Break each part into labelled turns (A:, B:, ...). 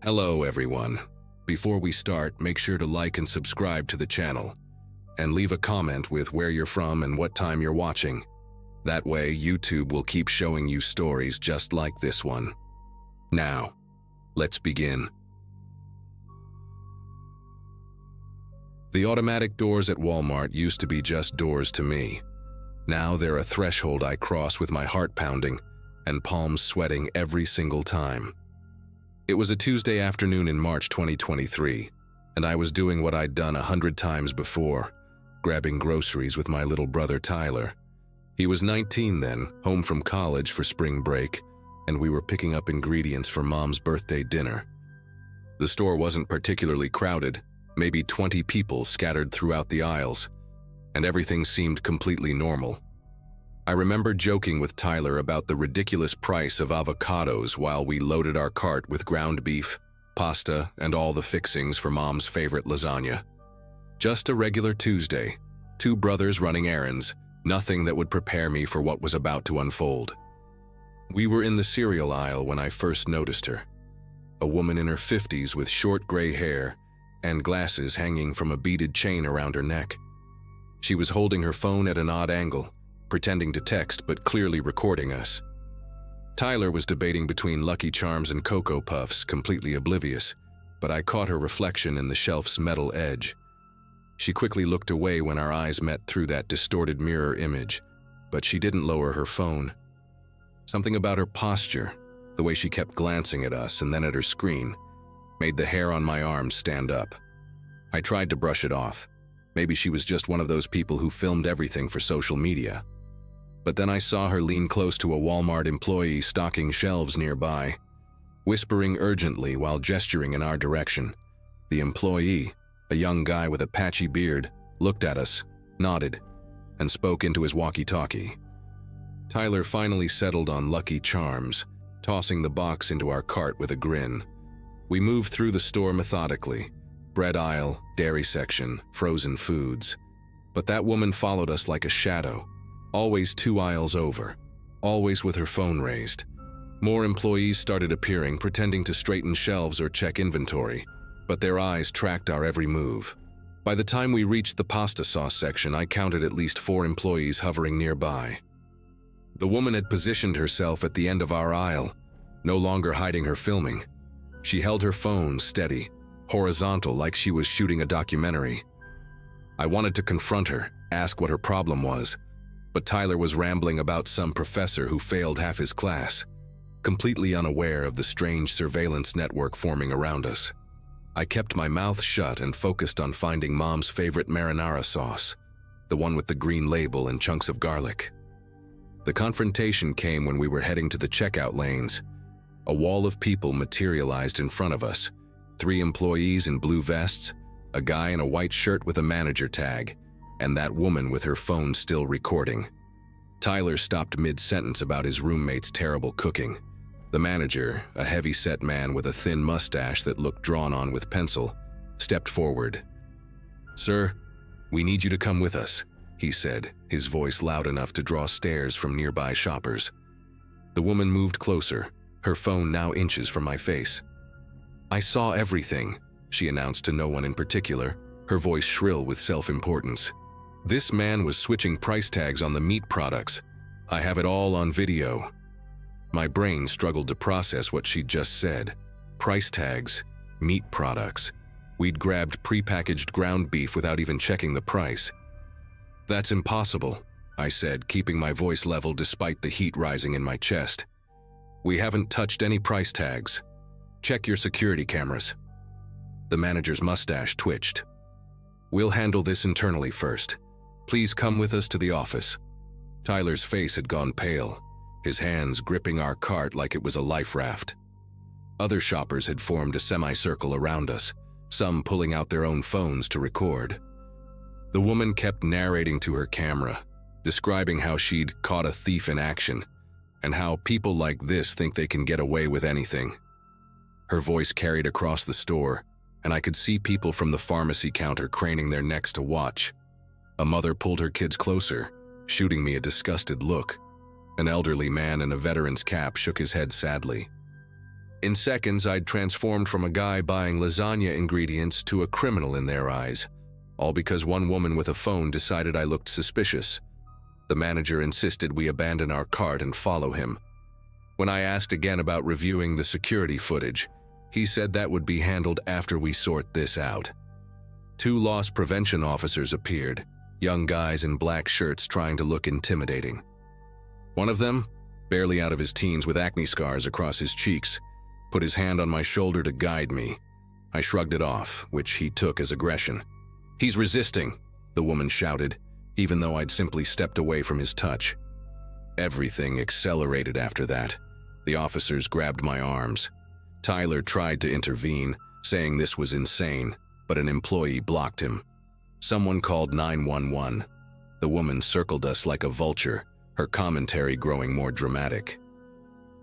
A: Hello everyone. Before we start, make sure to like and subscribe to the channel, and leave a comment with where you're from and what time you're watching. That way, YouTube will keep showing you stories just like this one. Now, let's begin. The automatic doors at Walmart used to be just doors to me. Now they're a threshold I cross with my heart pounding and palms sweating every single time. It was a Tuesday afternoon in March 2023, and I was doing what I'd done 100 times before, grabbing groceries with my little brother Tyler. He was 19 then, home from college for spring break, and we were picking up ingredients for Mom's birthday dinner. The store wasn't particularly crowded, maybe 20 people scattered throughout the aisles, and everything seemed completely normal. I remember joking with Tyler about the ridiculous price of avocados while we loaded our cart with ground beef, pasta, and all the fixings for Mom's favorite lasagna. Just a regular Tuesday, two brothers running errands, nothing that would prepare me for what was about to unfold. We were in the cereal aisle when I first noticed her. A woman in her 50s with short gray hair and glasses hanging from a beaded chain around her neck. She was holding her phone at an odd angle, pretending to text but clearly recording us. Tyler was debating between Lucky Charms and Cocoa Puffs, completely oblivious, but I caught her reflection in the shelf's metal edge. She quickly looked away when our eyes met through that distorted mirror image, but she didn't lower her phone. Something about her posture, the way she kept glancing at us and then at her screen, made the hair on my arms stand up. I tried to brush it off. Maybe she was just one of those people who filmed everything for social media. But then I saw her lean close to a Walmart employee stocking shelves nearby, whispering urgently while gesturing in our direction. The employee, a young guy with a patchy beard, looked at us, nodded, and spoke into his walkie-talkie. Tyler finally settled on Lucky Charms, tossing the box into our cart with a grin. We moved through the store methodically, bread aisle, dairy section, frozen foods. But that woman followed us like a shadow, always 2 aisles over, always with her phone raised. More employees started appearing, pretending to straighten shelves or check inventory, but their eyes tracked our every move. By the time we reached the pasta sauce section, I counted at least 4 employees hovering nearby. The woman had positioned herself at the end of our aisle, no longer hiding her filming. She held her phone steady, horizontal, like she was shooting a documentary. I wanted to confront her, ask what her problem was, but Tyler was rambling about some professor who failed half his class, completely unaware of the strange surveillance network forming around us. I kept my mouth shut and focused on finding Mom's favorite marinara sauce, the one with the green label and chunks of garlic. The confrontation came when we were heading to the checkout lanes. A wall of people materialized in front of us. 3 employees in blue vests, a guy in a white shirt with a manager tag, and that woman with her phone still recording. Tyler stopped mid-sentence about his roommate's terrible cooking. The manager, a heavy-set man with a thin mustache that looked drawn on with pencil, stepped forward. "Sir, we need you to come with us," he said, his voice loud enough to draw stares from nearby shoppers. The woman moved closer, her phone now inches from my face. "I saw everything," she announced to no one in particular, her voice shrill with self-importance. "This man was switching price tags on the meat products. I have it all on video." My brain struggled to process what she'd just said. Price tags, meat products. We'd grabbed prepackaged ground beef without even checking the price. "That's impossible," I said, keeping my voice level despite the heat rising in my chest. "We haven't touched any price tags. Check your security cameras." The manager's mustache twitched. "We'll handle this internally first. Please come with us to the office." Tyler's face had gone pale, his hands gripping our cart like it was a life raft. Other shoppers had formed a semicircle around us, some pulling out their own phones to record. The woman kept narrating to her camera, describing how she'd caught a thief in action, and how people like this think they can get away with anything. Her voice carried across the store, and I could see people from the pharmacy counter craning their necks to watch. A mother pulled her kids closer, shooting me a disgusted look. An elderly man in a veteran's cap shook his head sadly. In seconds, I'd transformed from a guy buying lasagna ingredients to a criminal in their eyes, all because one woman with a phone decided I looked suspicious. The manager insisted we abandon our cart and follow him. When I asked again about reviewing the security footage, he said that would be handled after we sort this out. 2 loss prevention officers appeared, young guys in black shirts trying to look intimidating. One of them, barely out of his teens with acne scars across his cheeks, put his hand on my shoulder to guide me. I shrugged it off, which he took as aggression. "He's resisting," the woman shouted, even though I'd simply stepped away from his touch. Everything accelerated after that. The officers grabbed my arms. Tyler tried to intervene, saying this was insane, but an employee blocked him. Someone called 911. The woman circled us like a vulture, her commentary growing more dramatic.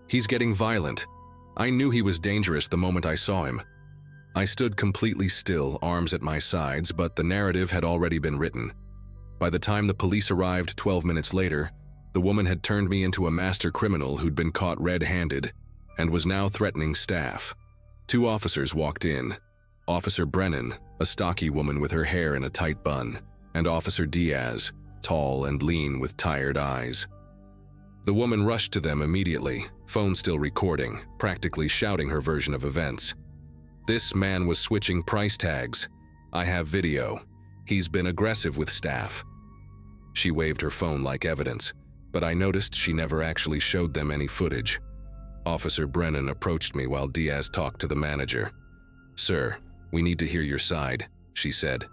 A: "He's getting violent. I knew he was dangerous the moment I saw him." I stood completely still, arms at my sides, but the narrative had already been written. By the time the police arrived 12 minutes later, the woman had turned me into a master criminal who'd been caught red-handed and was now threatening staff. 2 officers walked in. Officer Brennan, a stocky woman with her hair in a tight bun, and Officer Diaz, tall and lean with tired eyes. The woman rushed to them immediately, phone still recording, practically shouting her version of events. "This man was switching price tags. I have video. He's been aggressive with staff." She waved her phone like evidence, but I noticed she never actually showed them any footage. Officer Brennan approached me while Diaz talked to the manager. "Sir, we need to hear your side," she said,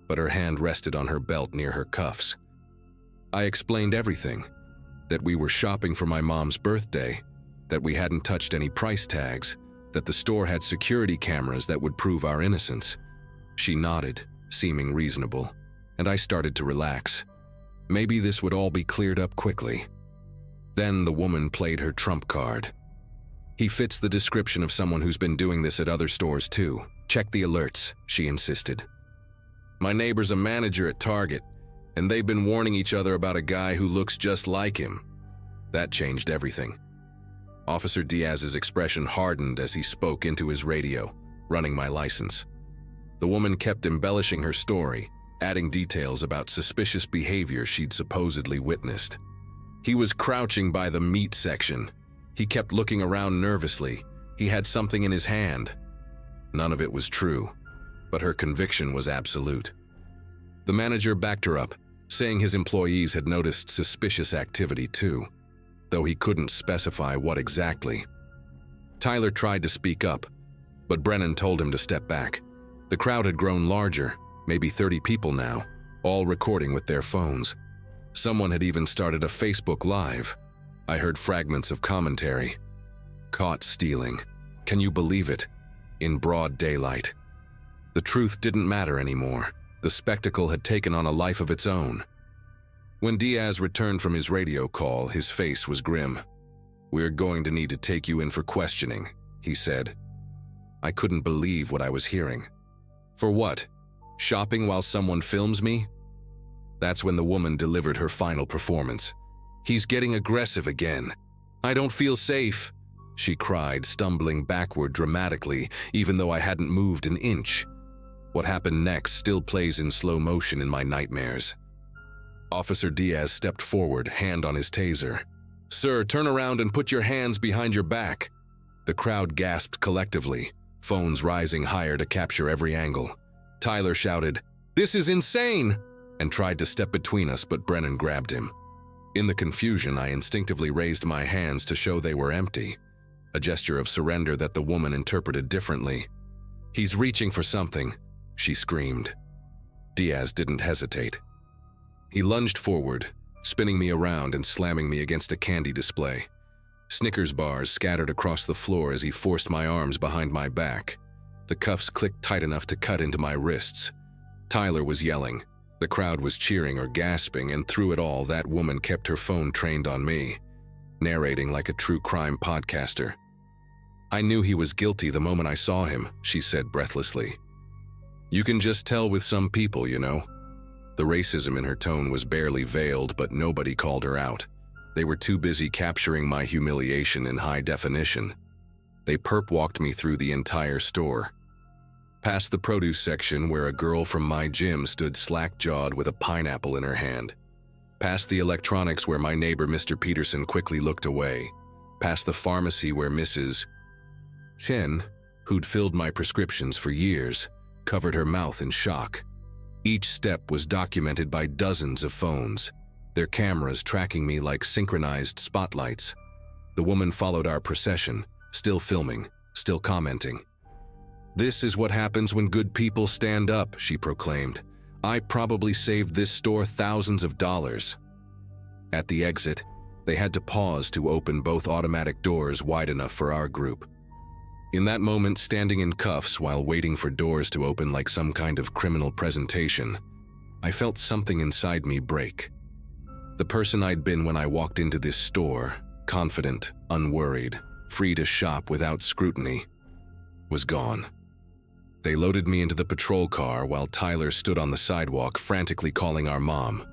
A: but her hand rested on her belt near her cuffs. I explained everything, that we were shopping for my mom's birthday, that we hadn't touched any price tags, that the store had security cameras that would prove our innocence. She nodded, seeming reasonable, and I started to relax. Maybe this would all be cleared up quickly. Then the woman played her trump card. "He fits the description of someone who's been doing this at other stores too. Check the alerts," she insisted. "My neighbor's a manager at Target, and they've been warning each other about a guy who looks just like him." That changed everything. Officer Diaz's expression hardened as he spoke into his radio, running my license. The woman kept embellishing her story, adding details about suspicious behavior she'd supposedly witnessed. "He was crouching by the meat section. He kept looking around nervously. He had something in his hand." None of it was true, but her conviction was absolute. The manager backed her up, saying his employees had noticed suspicious activity too, though he couldn't specify what exactly. Tyler tried to speak up, but Brennan told him to step back. The crowd had grown larger, maybe 30 people now, all recording with their phones. Someone had even started a Facebook Live. I heard fragments of commentary. "Caught stealing. Can you believe it? In broad daylight." The truth didn't matter anymore. The spectacle had taken on a life of its own. When Diaz returned from his radio call, his face was grim. "We're going to need to take you in for questioning," he said. I couldn't believe what I was hearing. "For what? Shopping while someone films me?" That's when the woman delivered her final performance. "He's getting aggressive again. I don't feel safe," she cried, stumbling backward dramatically, even though I hadn't moved an inch. What happened next still plays in slow motion in my nightmares. Officer Diaz stepped forward, hand on his taser. "Sir, turn around and put your hands behind your back." The crowd gasped collectively, phones rising higher to capture every angle. Tyler shouted, "This is insane!" and tried to step between us, but Brennan grabbed him. In the confusion, I instinctively raised my hands to show they were empty, a gesture of surrender that the woman interpreted differently. "He's reaching for something," she screamed. Diaz didn't hesitate. He lunged forward, spinning me around and slamming me against a candy display. Snickers bars scattered across the floor as he forced my arms behind my back. The cuffs clicked tight enough to cut into my wrists. Tyler was yelling. The crowd was cheering or gasping, and through it all, that woman kept her phone trained on me, narrating like a true crime podcaster. "I knew he was guilty the moment I saw him," she said breathlessly. "You can just tell with some people, you know." The racism in her tone was barely veiled, but nobody called her out. They were too busy capturing my humiliation in high definition. They perp-walked me through the entire store. Past the produce section where a girl from my gym stood slack-jawed with a pineapple in her hand. Past the electronics where my neighbor Mr. Peterson quickly looked away. Past the pharmacy where Mrs. Chen, who'd filled my prescriptions for years, covered her mouth in shock. Each step was documented by dozens of phones, their cameras tracking me like synchronized spotlights. The woman followed our procession, still filming, still commenting. "This is what happens when good people stand up," she proclaimed. "I probably saved this store thousands of dollars." At the exit, they had to pause to open both automatic doors wide enough for our group. In that moment, standing in cuffs while waiting for doors to open like some kind of criminal presentation, I felt something inside me break. The person I'd been when I walked into this store, confident, unworried, free to shop without scrutiny, was gone. They loaded me into the patrol car while Tyler stood on the sidewalk frantically calling our mom.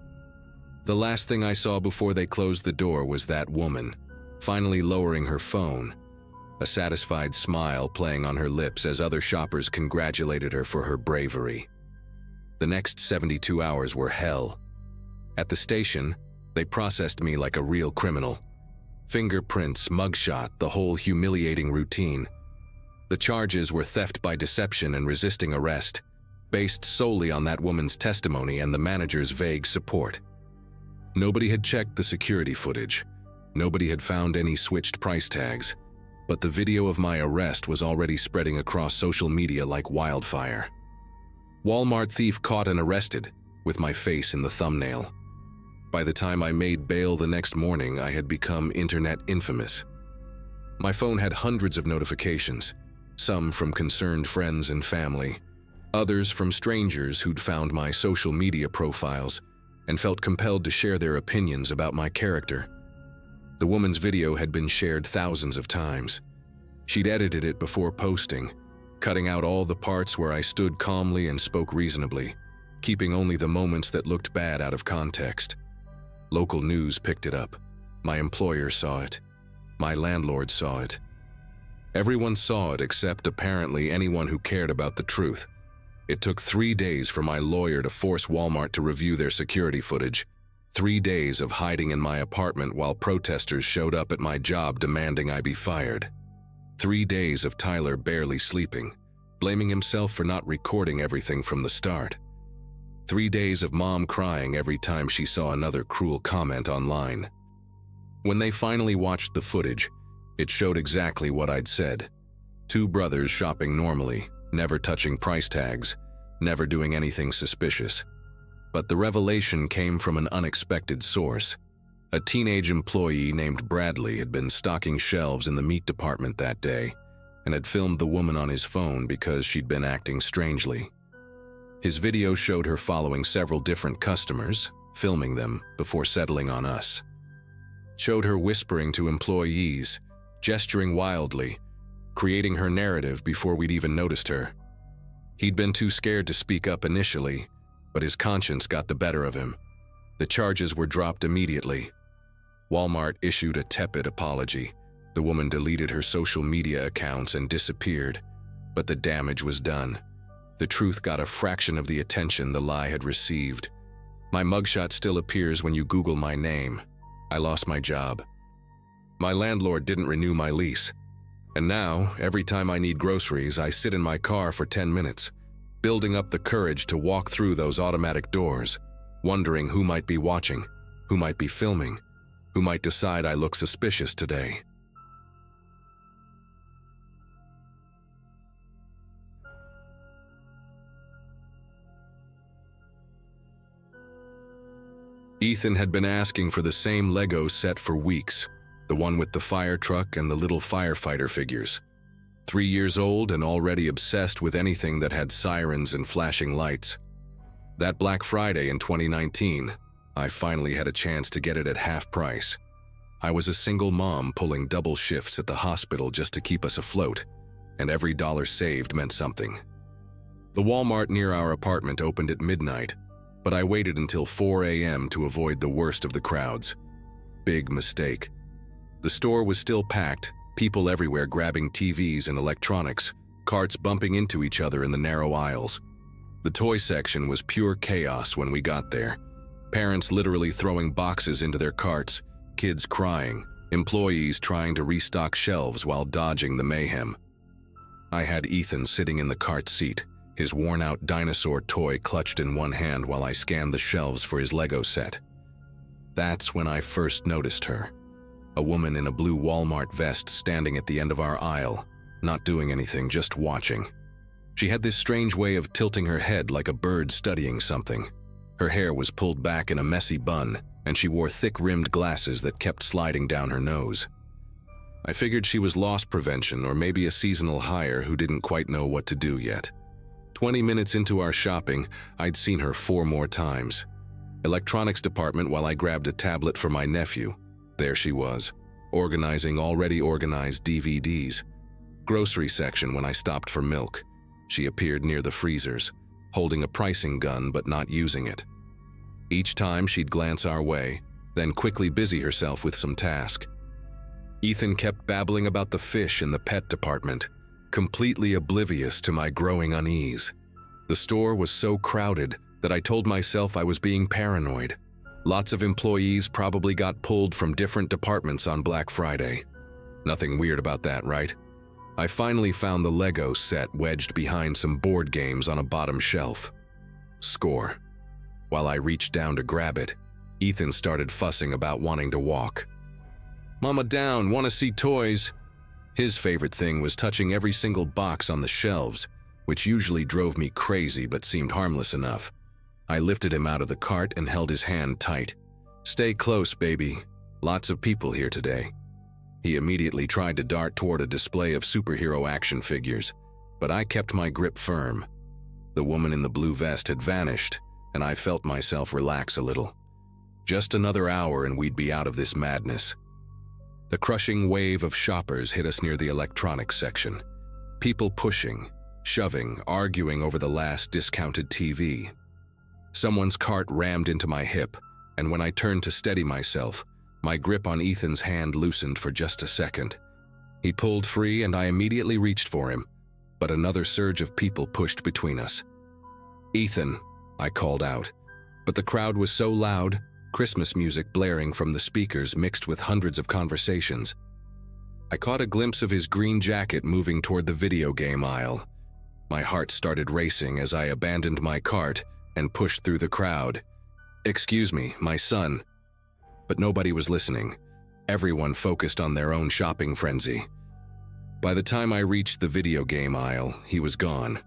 A: The last thing I saw before they closed the door was that woman, finally lowering her phone, a satisfied smile playing on her lips as other shoppers congratulated her for her bravery. The next 72 hours were hell. At the station, they processed me like a real criminal. Fingerprints, mugshot, the whole humiliating routine. The charges were theft by deception and resisting arrest, based solely on that woman's testimony and the manager's vague support. Nobody had checked the security footage. Nobody had found any switched price tags. But the video of my arrest was already spreading across social media like wildfire. Walmart thief caught and arrested, with my face in the thumbnail. By the time I made bail the next morning, I had become internet infamous. My phone had hundreds of notifications, some from concerned friends and family, others from strangers who'd found my social media profiles and felt compelled to share their opinions about my character. The woman's video had been shared thousands of times. She'd edited it before posting, cutting out all the parts where I stood calmly and spoke reasonably, keeping only the moments that looked bad out of context. Local news picked it up. My employer saw it. My landlord saw it. Everyone saw it except apparently anyone who cared about the truth. It took 3 days for my lawyer to force Walmart to review their security footage. 3 days of hiding in my apartment while protesters showed up at my job demanding I be fired. 3 days of Tyler barely sleeping, blaming himself for not recording everything from the start. 3 days of mom crying every time she saw another cruel comment online. When they finally watched the footage, it showed exactly what I'd said. 2 brothers shopping normally, never touching price tags, never doing anything suspicious. But the revelation came from an unexpected source. A teenage employee named Bradley had been stocking shelves in the meat department that day and had filmed the woman on his phone because she'd been acting strangely. His video showed her following several different customers, filming them before settling on us. Showed her whispering to employees, gesturing wildly, creating her narrative before we'd even noticed her. He'd been too scared to speak up initially, but his conscience got the better of him. The charges were dropped immediately. Walmart issued a tepid apology. The woman deleted her social media accounts and disappeared, but the damage was done. The truth got a fraction of the attention the lie had received. My mugshot still appears when you Google my name. I lost my job. My landlord didn't renew my lease. And now, every time I need groceries, I sit in my car for 10 minutes, building up the courage to walk through those automatic doors, wondering who might be watching, who might be filming, who might decide I look suspicious today. Ethan had been asking for the same Lego set for weeks, the one with the fire truck and the little firefighter figures. 3 years old and already obsessed with anything that had sirens and flashing lights. That Black Friday in 2019, I finally had a chance to get it at half price. I was a single mom pulling double shifts at the hospital just to keep us afloat, and every dollar saved meant something. The Walmart near our apartment opened at midnight, but I waited until 4 a.m. to avoid the worst of the crowds. Big mistake. The store was still packed, People everywhere grabbing TVs and electronics, carts bumping into each other in the narrow aisles. The toy section was pure chaos when we got there. Parents literally throwing boxes into their carts, kids crying, employees trying to restock shelves while dodging the mayhem. I had Ethan sitting in the cart seat, his worn-out dinosaur toy clutched in one hand while I scanned the shelves for his Lego set. That's when I first noticed her. A woman in a blue Walmart vest standing at the end of our aisle, not doing anything, just watching. She had this strange way of tilting her head like a bird studying something. Her hair was pulled back in a messy bun, and she wore thick-rimmed glasses that kept sliding down her nose. I figured she was loss prevention or maybe a seasonal hire who didn't quite know what to do yet. 20 minutes into our shopping, I'd seen her 4 more times. Electronics department while I grabbed a tablet for my nephew. There she was, organizing already organized DVDs. Grocery section when I stopped for milk. She appeared near the freezers, holding a pricing gun but not using it. Each time she'd glance our way, then quickly busy herself with some task. Ethan kept babbling about the fish in the pet department, completely oblivious to my growing unease. The store was so crowded that I told myself I was being paranoid. Lots of employees probably got pulled from different departments on Black Friday. Nothing weird about that, right? I finally found the Lego set wedged behind some board games on a bottom shelf. Score. While I reached down to grab it, Ethan started fussing about wanting to walk. "Mama down, want to see toys?" His favorite thing was touching every single box on the shelves, which usually drove me crazy but seemed harmless enough. I lifted him out of the cart and held his hand tight. "Stay close, baby. Lots of people here today." He immediately tried to dart toward a display of superhero action figures, but I kept my grip firm. The woman in the blue vest had vanished, and I felt myself relax a little. Just another hour and we'd be out of this madness. The crushing wave of shoppers hit us near the electronics section. People pushing, shoving, arguing over the last discounted TV. Someone's cart rammed into my hip, and when I turned to steady myself, my grip on Ethan's hand loosened for just a second. He pulled free and I immediately reached for him, but another surge of people pushed between us. "Ethan," I called out, but the crowd was so loud, Christmas music blaring from the speakers mixed with hundreds of conversations. I caught a glimpse of his green jacket moving toward the video game aisle. My heart started racing as I abandoned my cart and pushed through the crowd. "Excuse me, my son." But nobody was listening. Everyone focused on their own shopping frenzy. By the time I reached the video game aisle, he was gone.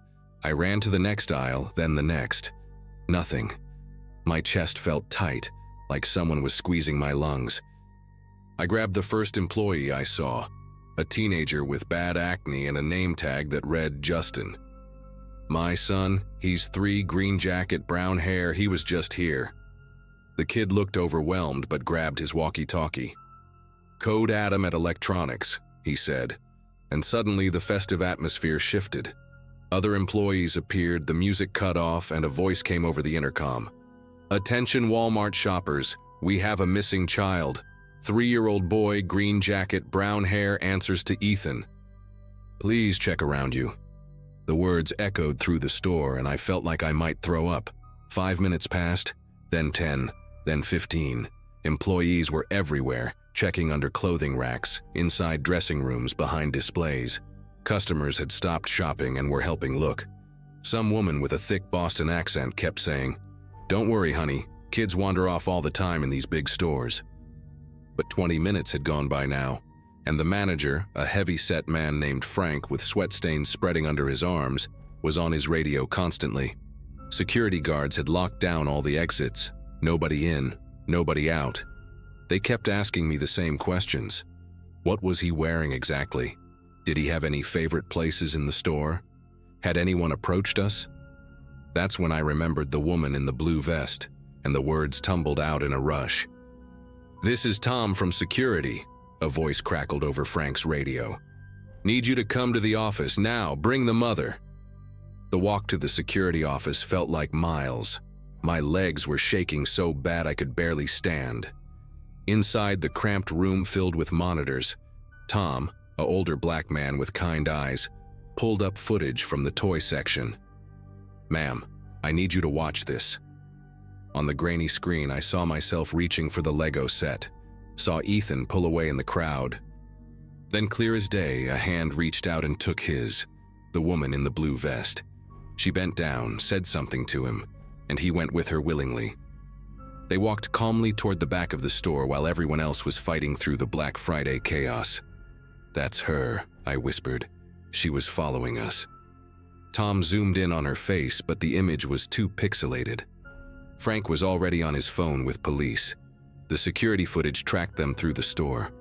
A: I ran to the next aisle, then the next. Nothing. My chest felt tight, like someone was squeezing my lungs. I grabbed the first employee I saw, a teenager with bad acne and a name tag that read Justin. "My son, he's 3, green jacket, brown hair, he was just here." The kid looked overwhelmed but grabbed his walkie-talkie. "Code Adam at electronics," he said, and suddenly the festive atmosphere shifted. Other employees appeared, the music cut off, and a voice came over the intercom. "Attention Walmart shoppers, we have a missing child. 3-year-old boy, green jacket, brown hair, answers to Ethan. Please check around you." The words echoed through the store and I felt like I might throw up. 5 minutes passed, then 10, then 15. Employees were everywhere, checking under clothing racks, inside dressing rooms, behind displays. Customers had stopped shopping and were helping look. Some woman with a thick Boston accent kept saying, "Don't worry, honey, kids wander off all the time in these big stores." But 20 minutes had gone by now, and the manager, a heavy-set man named Frank with sweat stains spreading under his arms, was on his radio constantly. Security guards had locked down all the exits. Nobody in, nobody out. They kept asking me the same questions. What was he wearing exactly? Did he have any favorite places in the store? Had anyone approached us? That's when I remembered the woman in the blue vest, and the words tumbled out in a rush. "This is Tom from security," a voice crackled over Frank's radio. "Need you to come to the office now, bring the mother." The walk to the security office felt like miles. My legs were shaking so bad I could barely stand. Inside the cramped room filled with monitors, Tom, an older black man with kind eyes, pulled up footage from the toy section. "Ma'am, I need you to watch this." On the grainy screen, I saw myself reaching for the Lego set, saw Ethan pull away in the crowd. Then, clear as day, a hand reached out and took his, the woman in the blue vest. She bent down, said something to him, and he went with her willingly. They walked calmly toward the back of the store while everyone else was fighting through the Black Friday chaos. "That's her," I whispered. "She was following us." Tom zoomed in on her face, but the image was too pixelated. Frank was already on his phone with police. The security footage tracked them through the store.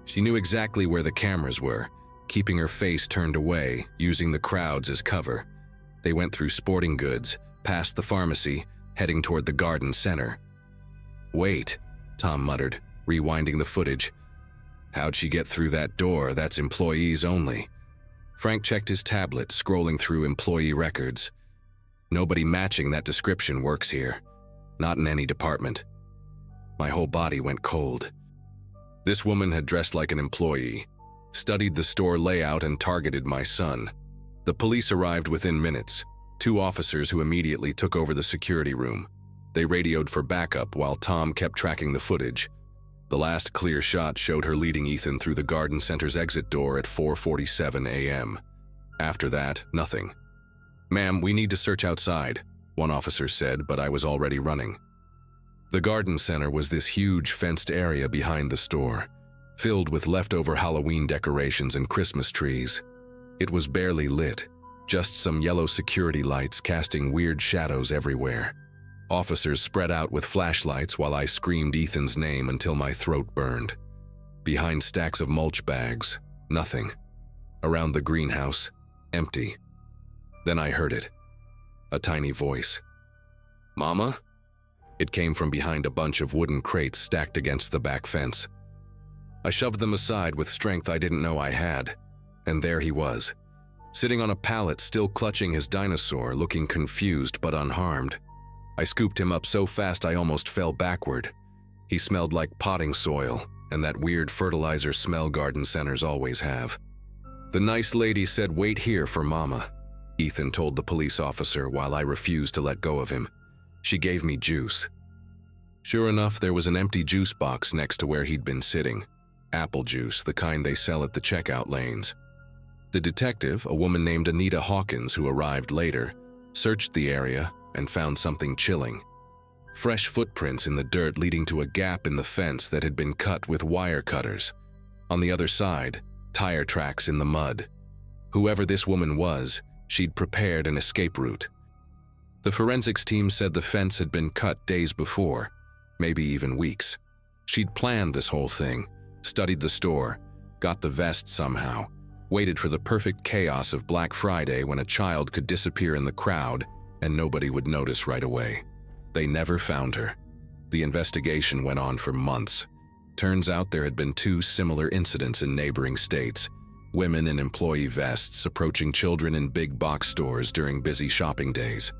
A: She knew exactly where the cameras were, keeping her face turned away, using the crowds as cover. They went through sporting goods, past the pharmacy, heading toward the garden center. "Wait," Tom muttered, rewinding the footage. "How'd she get through that door? That's employees only." Frank checked his tablet, scrolling through employee records. "Nobody matching that description works here. Not in any department." My whole body went cold. This woman had dressed like an employee, studied the store layout, and targeted my son. The police arrived within minutes, 2 officers who immediately took over the security room. They radioed for backup while Tom kept tracking the footage. The last clear shot showed her leading Ethan through the garden center's exit door at 4:47 a.m. After that, nothing. "Ma'am, we need to search outside," one officer said, but I was already running. The garden center was this huge fenced area behind the store, filled with leftover Halloween decorations and Christmas trees. It was barely lit, just some yellow security lights casting weird shadows everywhere. Officers spread out with flashlights while I screamed Ethan's name until my throat burned. Behind stacks of mulch bags, nothing. Around the greenhouse, empty. Then I heard it. A tiny voice. "Mama?" It came from behind a bunch of wooden crates stacked against the back fence. I shoved them aside with strength I didn't know I had, and there he was, sitting on a pallet, still clutching his dinosaur, looking confused but unharmed. I scooped him up so fast I almost fell backward. He smelled like potting soil, and that weird fertilizer smell garden centers always have. "The nice lady said wait here for Mama," Ethan told the police officer while I refused to let go of him. "She gave me juice." Sure enough, there was an empty juice box next to where he'd been sitting. Apple juice, the kind they sell at the checkout lanes. The detective, a woman named Anita Hawkins who arrived later, searched the area and found something chilling. Fresh footprints in the dirt leading to a gap in the fence that had been cut with wire cutters. On the other side, tire tracks in the mud. Whoever this woman was, she'd prepared an escape route. The forensics team said the fence had been cut days before, maybe even weeks. She'd planned this whole thing, studied the store, got the vest somehow, waited for the perfect chaos of Black Friday when a child could disappear in the crowd and nobody would notice right away. They never found her. The investigation went on for months. Turns out there had been 2 similar incidents in neighboring states. Women in employee vests approaching children in big box stores during busy shopping days.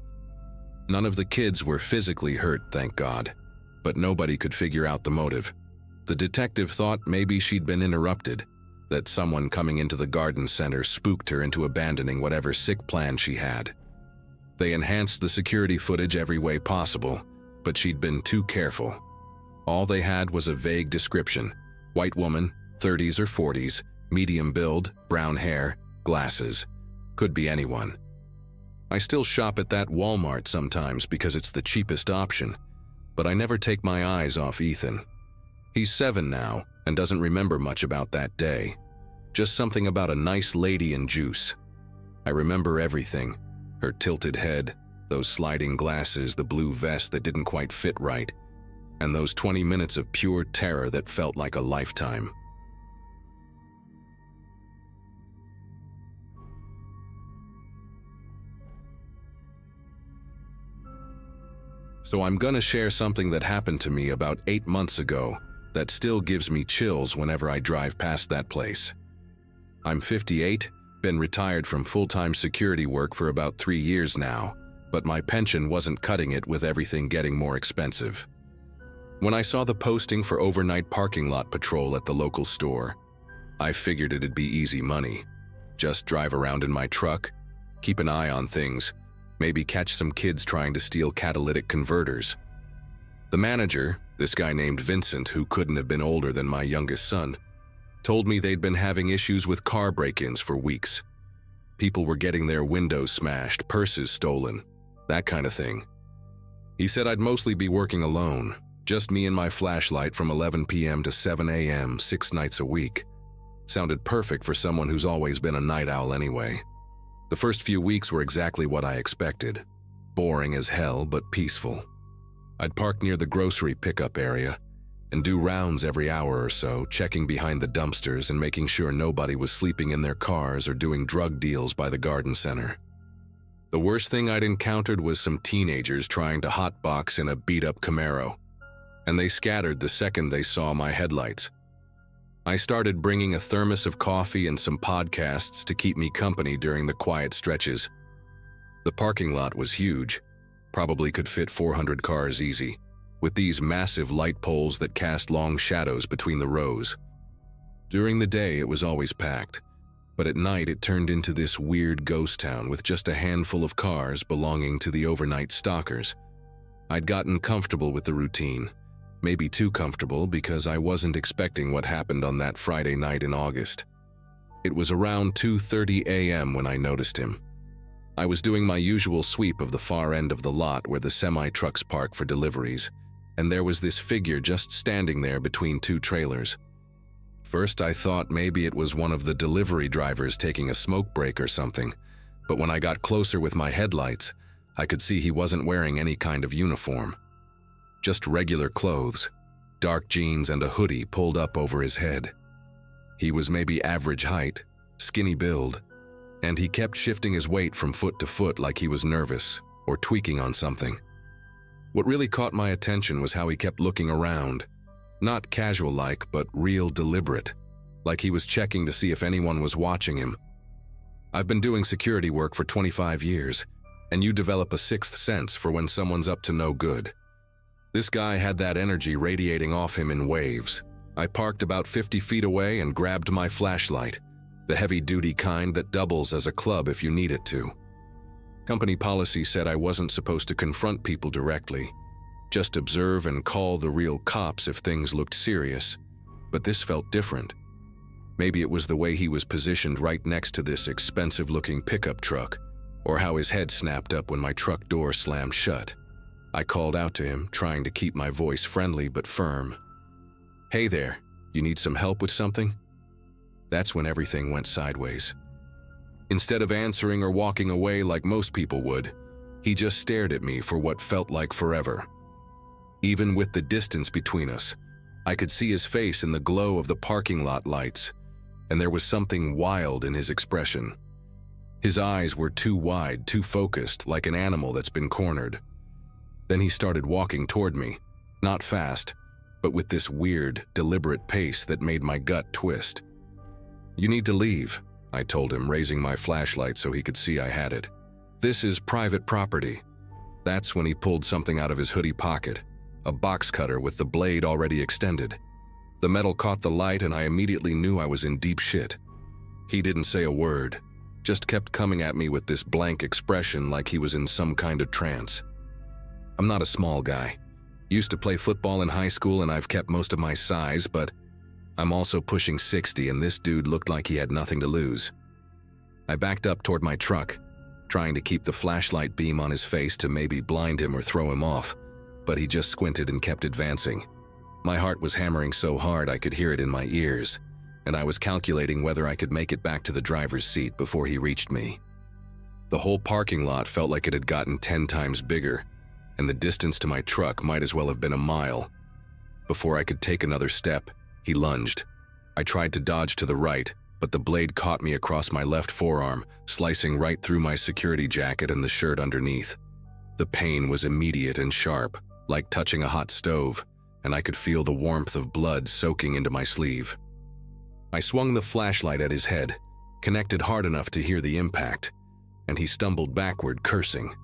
A: None of the kids were physically hurt, thank God, but nobody could figure out the motive. The detective thought maybe she'd been interrupted, that someone coming into the garden center spooked her into abandoning whatever sick plan she had. They enhanced the security footage every way possible, but she'd been too careful. All they had was a vague description: white woman, 30s or 40s, medium build, brown hair, glasses. Could be anyone. I still shop at that Walmart sometimes because it's the cheapest option, but I never take my eyes off Ethan. He's 7 now and doesn't remember much about that day. Just something about a nice lady and juice. I remember everything. Her tilted head, those sliding glasses, the blue vest that didn't quite fit right, and those 20 minutes of pure terror that felt like a lifetime. So I'm gonna share something that happened to me about 8 months ago that still gives me chills whenever I drive past that place. I'm 58, been retired from full-time security work for about 3 years now, but my pension wasn't cutting it with everything getting more expensive. When I saw the posting for overnight parking lot patrol at the local store, I figured it'd be easy money. Just drive around in my truck, keep an eye on things, maybe catch some kids trying to steal catalytic converters. The manager, this guy named Vincent, who couldn't have been older than my youngest son, told me they'd been having issues with car break-ins for weeks. People were getting their windows smashed, purses stolen, that kind of thing. He said I'd mostly be working alone, just me and my flashlight from 11 p.m. to 7 a.m. 6 nights a week. Sounded perfect for someone who's always been a night owl anyway. The first few weeks were exactly what I expected. Boring as hell, but peaceful. I'd park near the grocery pickup area and do rounds every hour or so, checking behind the dumpsters and making sure nobody was sleeping in their cars or doing drug deals by the garden center. The worst thing I'd encountered was some teenagers trying to hotbox in a beat-up Camaro, and they scattered the second they saw my headlights. I started bringing a thermos of coffee and some podcasts to keep me company during the quiet stretches. The parking lot was huge, probably could fit 400 cars easy, with these massive light poles that cast long shadows between the rows. During the day, it was always packed, but at night it turned into this weird ghost town with just a handful of cars belonging to the overnight stalkers. I'd gotten comfortable with the routine, maybe too comfortable because I wasn't expecting what happened on that Friday night in August. It was around 2:30 a.m. when I noticed him. I was doing my usual sweep of the far end of the lot where the semi-trucks park for deliveries, and there was this figure just standing there between two trailers. First, I thought maybe it was one of the delivery drivers taking a smoke break or something, but when I got closer with my headlights, I could see he wasn't wearing any kind of uniform. Just regular clothes, dark jeans and a hoodie pulled up over his head. He was maybe average height, skinny build, and he kept shifting his weight from foot to foot like he was nervous or tweaking on something. What really caught my attention was how he kept looking around, not casual-like, but real deliberate, like he was checking to see if anyone was watching him. I've been doing security work for 25 years, and you develop a sixth sense for when someone's up to no good. This guy had that energy radiating off him in waves. I parked about 50 feet away and grabbed my flashlight, the heavy-duty kind that doubles as a club if you need it to. Company policy said I wasn't supposed to confront people directly, just observe and call the real cops if things looked serious, but this felt different. Maybe it was the way he was positioned right next to this expensive-looking pickup truck, or how his head snapped up when my truck door slammed shut. I called out to him, trying to keep my voice friendly but firm. "Hey there, you need some help with something?" That's when everything went sideways. Instead of answering or walking away like most people would, he just stared at me for what felt like forever. Even with the distance between us, I could see his face in the glow of the parking lot lights, and there was something wild in his expression. His eyes were too wide, too focused, like an animal that's been cornered. Then he started walking toward me, not fast, but with this weird, deliberate pace that made my gut twist. "You need to leave," I told him, raising my flashlight so he could see I had it. "This is private property." That's when he pulled something out of his hoodie pocket, a box cutter with the blade already extended. The metal caught the light and I immediately knew I was in deep shit. He didn't say a word, just kept coming at me with this blank expression like he was in some kind of trance. I'm not a small guy. Used to play football in high school and I've kept most of my size, but I'm also pushing 60 and this dude looked like he had nothing to lose. I backed up toward my truck, trying to keep the flashlight beam on his face to maybe blind him or throw him off, but he just squinted and kept advancing. My heart was hammering so hard I could hear it in my ears, and I was calculating whether I could make it back to the driver's seat before he reached me. The whole parking lot felt like it had gotten 10 times bigger, and the distance to my truck might as well have been a mile. Before I could take another step, he lunged. I tried to dodge to the right, but the blade caught me across my left forearm, slicing right through my security jacket and the shirt underneath. The pain was immediate and sharp, like touching a hot stove, and I could feel the warmth of blood soaking into my sleeve. I swung the flashlight at his head, connected hard enough to hear the impact, and he stumbled backward, cursing.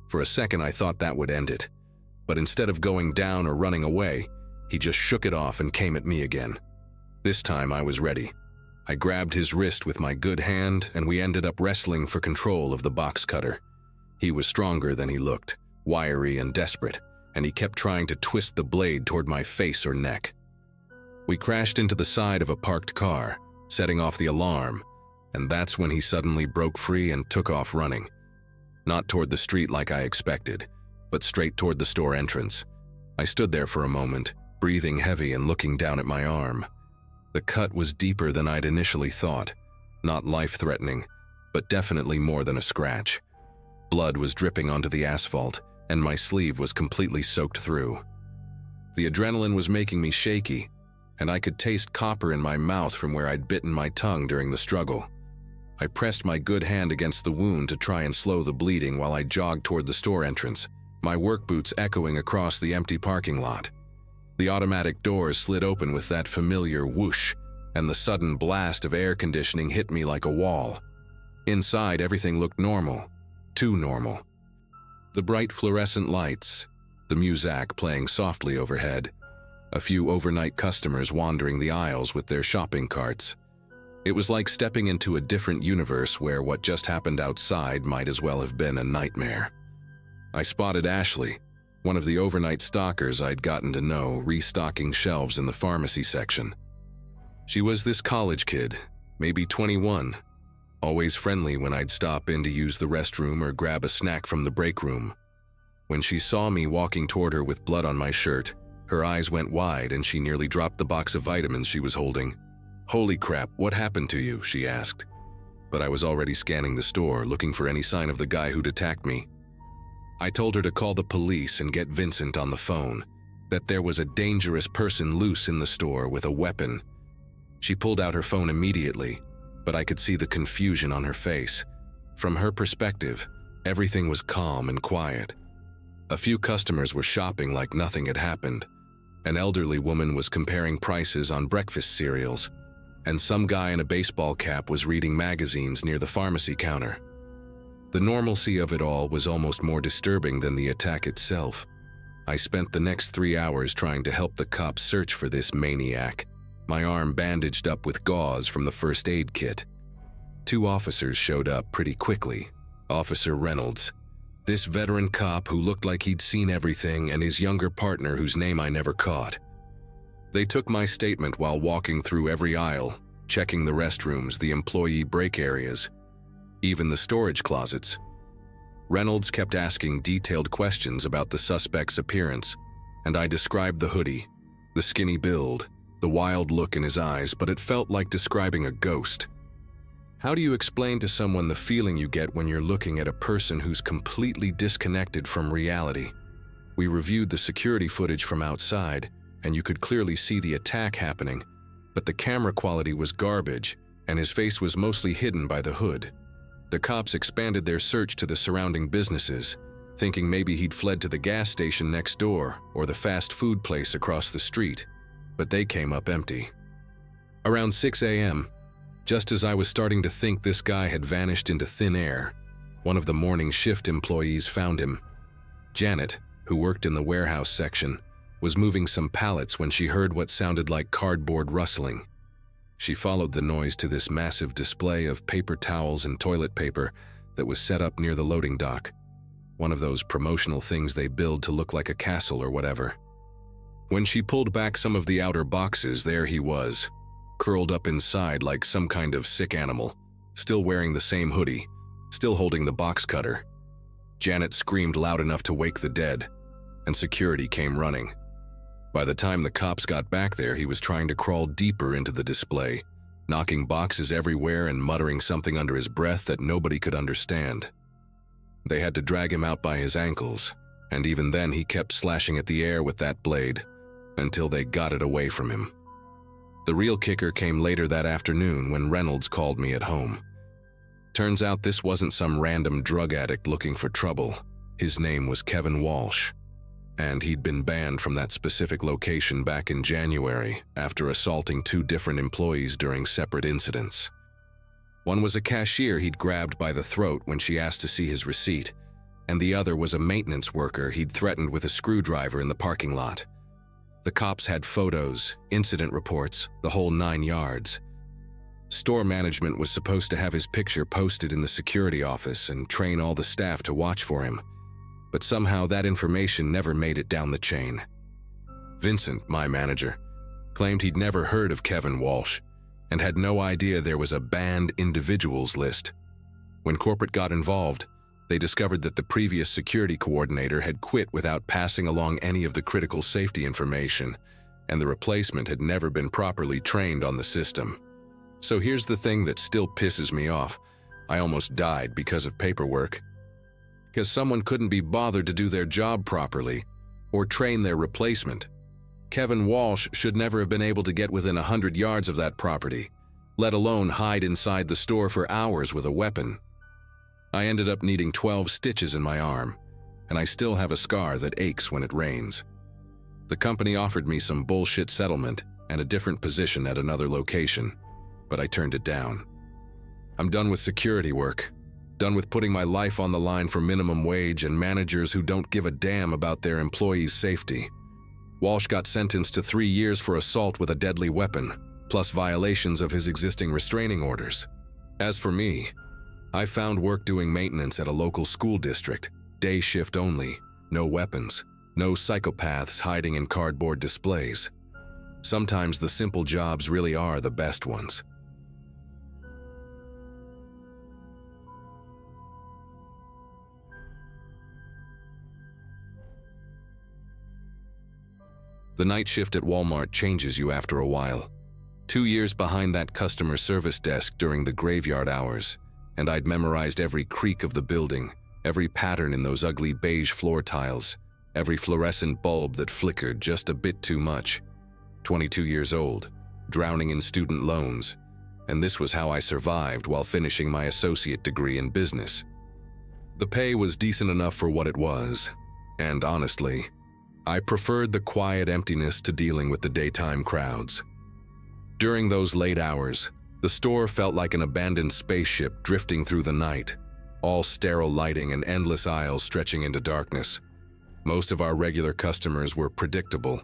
A: For a second I thought that would end it, but instead of going down or running away, he just shook it off and came at me again. This time I was ready. I grabbed his wrist with my good hand, and we ended up wrestling for control of the box cutter. He was stronger than he looked, wiry and desperate, and he kept trying to twist the blade toward my face or neck. We crashed into the side of a parked car, setting off the alarm, and that's when he suddenly broke free and took off running. Not toward the street like I expected, but straight toward the store entrance. I stood there for a moment, breathing heavy and looking down at my arm. The cut was deeper than I'd initially thought, not life-threatening, but definitely more than a scratch. Blood was dripping onto the asphalt, and my sleeve was completely soaked through. The adrenaline was making me shaky, and I could taste copper in my mouth from where I'd bitten my tongue during the struggle. I pressed my good hand against the wound to try and slow the bleeding while I jogged toward the store entrance, my work boots echoing across the empty parking lot. The automatic doors slid open with that familiar whoosh, and the sudden blast of air conditioning hit me like a wall. Inside, everything looked normal. Too normal. The bright fluorescent lights, the muzak playing softly overhead, a few overnight customers wandering the aisles with their shopping carts. It was like stepping into a different universe where what just happened outside might as well have been a nightmare. I spotted Ashley, one of the overnight stockers I'd gotten to know, restocking shelves in the pharmacy section. She was this college kid, maybe 21, always friendly when I'd stop in to use the restroom or grab a snack from the break room. When she saw me walking toward her with blood on my shirt, her eyes went wide and she nearly dropped the box of vitamins she was holding. "Holy crap, what happened to you?" she asked. But I was already scanning the store, looking for any sign of the guy who'd attacked me. I told her to call the police and get Vincent on the phone, that there was a dangerous person loose in the store with a weapon. She pulled out her phone immediately, but I could see the confusion on her face. From her perspective, everything was calm and quiet. A few customers were shopping like nothing had happened. An elderly woman was comparing prices on breakfast cereals, and some guy in a baseball cap was reading magazines near the pharmacy counter. The normalcy of it all was almost more disturbing than the attack itself. I spent the next 3 hours trying to help the cops search for this maniac, my arm bandaged up with gauze from the first aid kit. 2 officers showed up pretty quickly. Officer Reynolds, this veteran cop who looked like he'd seen everything, and his younger partner whose name I never caught. They took my statement while walking through every aisle, checking the restrooms, the employee break areas, even the storage closets. Reynolds kept asking detailed questions about the suspect's appearance, and I described the hoodie, the skinny build, the wild look in his eyes, but it felt like describing a ghost. How do you explain to someone the feeling you get when you're looking at a person who's completely disconnected from reality? We reviewed the security footage from outside, and you could clearly see the attack happening, but the camera quality was garbage, and his face was mostly hidden by the hood. The cops expanded their search to the surrounding businesses, thinking maybe he'd fled to the gas station next door or the fast food place across the street, but they came up empty. Around 6 a.m., just as I was starting to think this guy had vanished into thin air, one of the morning shift employees found him. Janet, who worked in the warehouse section, was moving some pallets when she heard what sounded like cardboard rustling. She followed the noise to this massive display of paper towels and toilet paper that was set up near the loading dock, one of those promotional things they build to look like a castle or whatever. When she pulled back some of the outer boxes, there he was, curled up inside like some kind of sick animal, still wearing the same hoodie, still holding the box cutter. Janet screamed loud enough to wake the dead, and security came running. By the time the cops got back there, he was trying to crawl deeper into the display, knocking boxes everywhere and muttering something under his breath that nobody could understand. They had to drag him out by his ankles, and even then he kept slashing at the air with that blade until they got it away from him. The real kicker came later that afternoon when Reynolds called me at home. Turns out this wasn't some random drug addict looking for trouble. His name was Kevin Walsh, and he'd been banned from that specific location back in January after assaulting 2 different employees during separate incidents. One was a cashier he'd grabbed by the throat when she asked to see his receipt, and the other was a maintenance worker he'd threatened with a screwdriver in the parking lot. The cops had photos, incident reports, the whole 9 yards. Store management was supposed to have his picture posted in the security office and train all the staff to watch for him, but somehow that information never made it down the chain. Vincent, my manager, claimed he'd never heard of Kevin Walsh and had no idea there was a banned individuals list. When corporate got involved, they discovered that the previous security coordinator had quit without passing along any of the critical safety information, and the replacement had never been properly trained on the system. So here's the thing that still pisses me off. I almost died because of paperwork. Because someone couldn't be bothered to do their job properly or train their replacement. Kevin Walsh should never have been able to get within 100 yards of that property, let alone hide inside the store for hours with a weapon. I ended up needing 12 stitches in my arm, and I still have a scar that aches when it rains. The company offered me some bullshit settlement and a different position at another location, but I turned it down. I'm done with security work, done with putting my life on the line for minimum wage and managers who don't give a damn about their employees' safety. Walsh got sentenced to 3 years for assault with a deadly weapon, plus violations of his existing restraining orders. As for me, I found work doing maintenance at a local school district, day shift only, no weapons, no psychopaths hiding in cardboard displays. Sometimes the simple jobs really are the best ones. The night shift at Walmart changes you after a while. 2 years behind that customer service desk during the graveyard hours, and I'd memorized every creak of the building, every pattern in those ugly beige floor tiles, every fluorescent bulb that flickered just a bit too much. 22 years old, drowning in student loans, and this was how I survived while finishing my associate degree in business. The pay was decent enough for what it was, and honestly, I preferred the quiet emptiness to dealing with the daytime crowds. During those late hours, the store felt like an abandoned spaceship drifting through the night, all sterile lighting and endless aisles stretching into darkness. Most of our regular customers were predictable,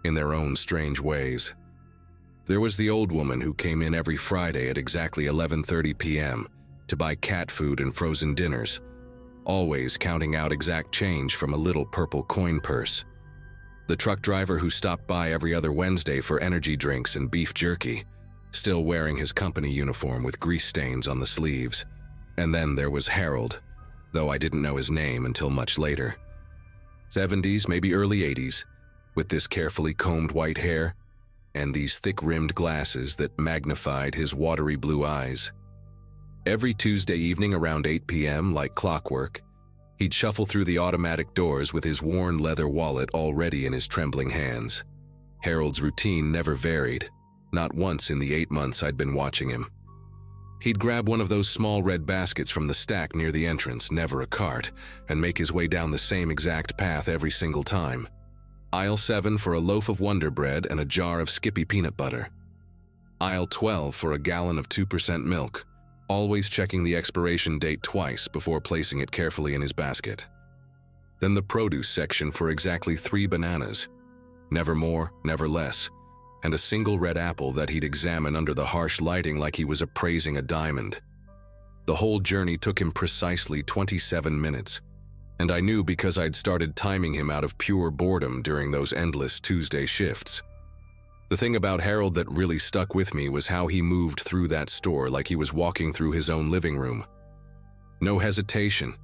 A: in their own strange ways. There was the old woman who came in every Friday at exactly 11:30 p.m. to buy cat food and frozen dinners, always counting out exact change from a little purple coin purse. The truck driver who stopped by every other Wednesday for energy drinks and beef jerky, still wearing his company uniform with grease stains on the sleeves. And then there was Harold, though I didn't know his name until much later. 70s, maybe early 80s, with this carefully combed white hair and these thick-rimmed glasses that magnified his watery blue eyes. Every Tuesday evening around 8 p.m., like clockwork, he'd shuffle through the automatic doors with his worn leather wallet already in his trembling hands. Harold's routine never varied, not once in the 8 months I'd been watching him. He'd grab one of those small red baskets from the stack near the entrance, never a cart, and make his way down the same exact path every single time. Aisle 7 for a loaf of Wonder Bread and a jar of Skippy peanut butter. Aisle 12 for a gallon of 2% milk, always checking the expiration date twice before placing it carefully in his basket. Then the produce section for exactly 3 bananas, never more, never less, and a single red apple that he'd examine under the harsh lighting like he was appraising a diamond. The whole journey took him precisely 27 minutes, and I knew because I'd started timing him out of pure boredom during those endless Tuesday shifts. The thing about Harold that really stuck with me was how he moved through that store like he was walking through his own living room. No hesitation,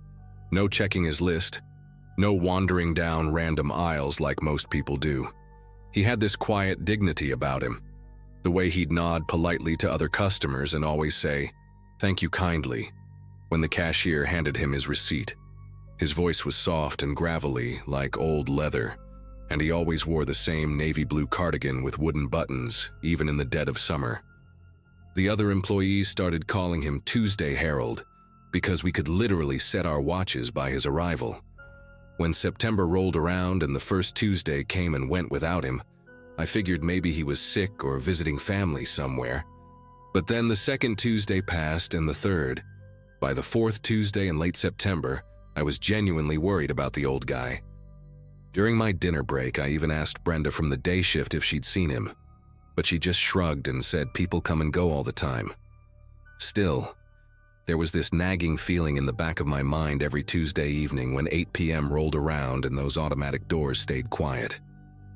A: no checking his list, no wandering down random aisles like most people do. He had this quiet dignity about him, the way he'd nod politely to other customers and always say, "Thank you kindly," when the cashier handed him his receipt. His voice was soft and gravelly, like old leather, and he always wore the same navy blue cardigan with wooden buttons, even in the dead of summer. The other employees started calling him Tuesday Harold because we could literally set our watches by his arrival. When September rolled around and the first Tuesday came and went without him, I figured maybe he was sick or visiting family somewhere. But then the second Tuesday passed and the third. By the fourth Tuesday in late September, I was genuinely worried about the old guy. During my dinner break, I even asked Brenda from the day shift if she'd seen him. but she just shrugged and said people come and go all the time. Still, there was this nagging feeling in the back of my mind every Tuesday evening when 8 p.m. rolled around and those automatic doors stayed quiet.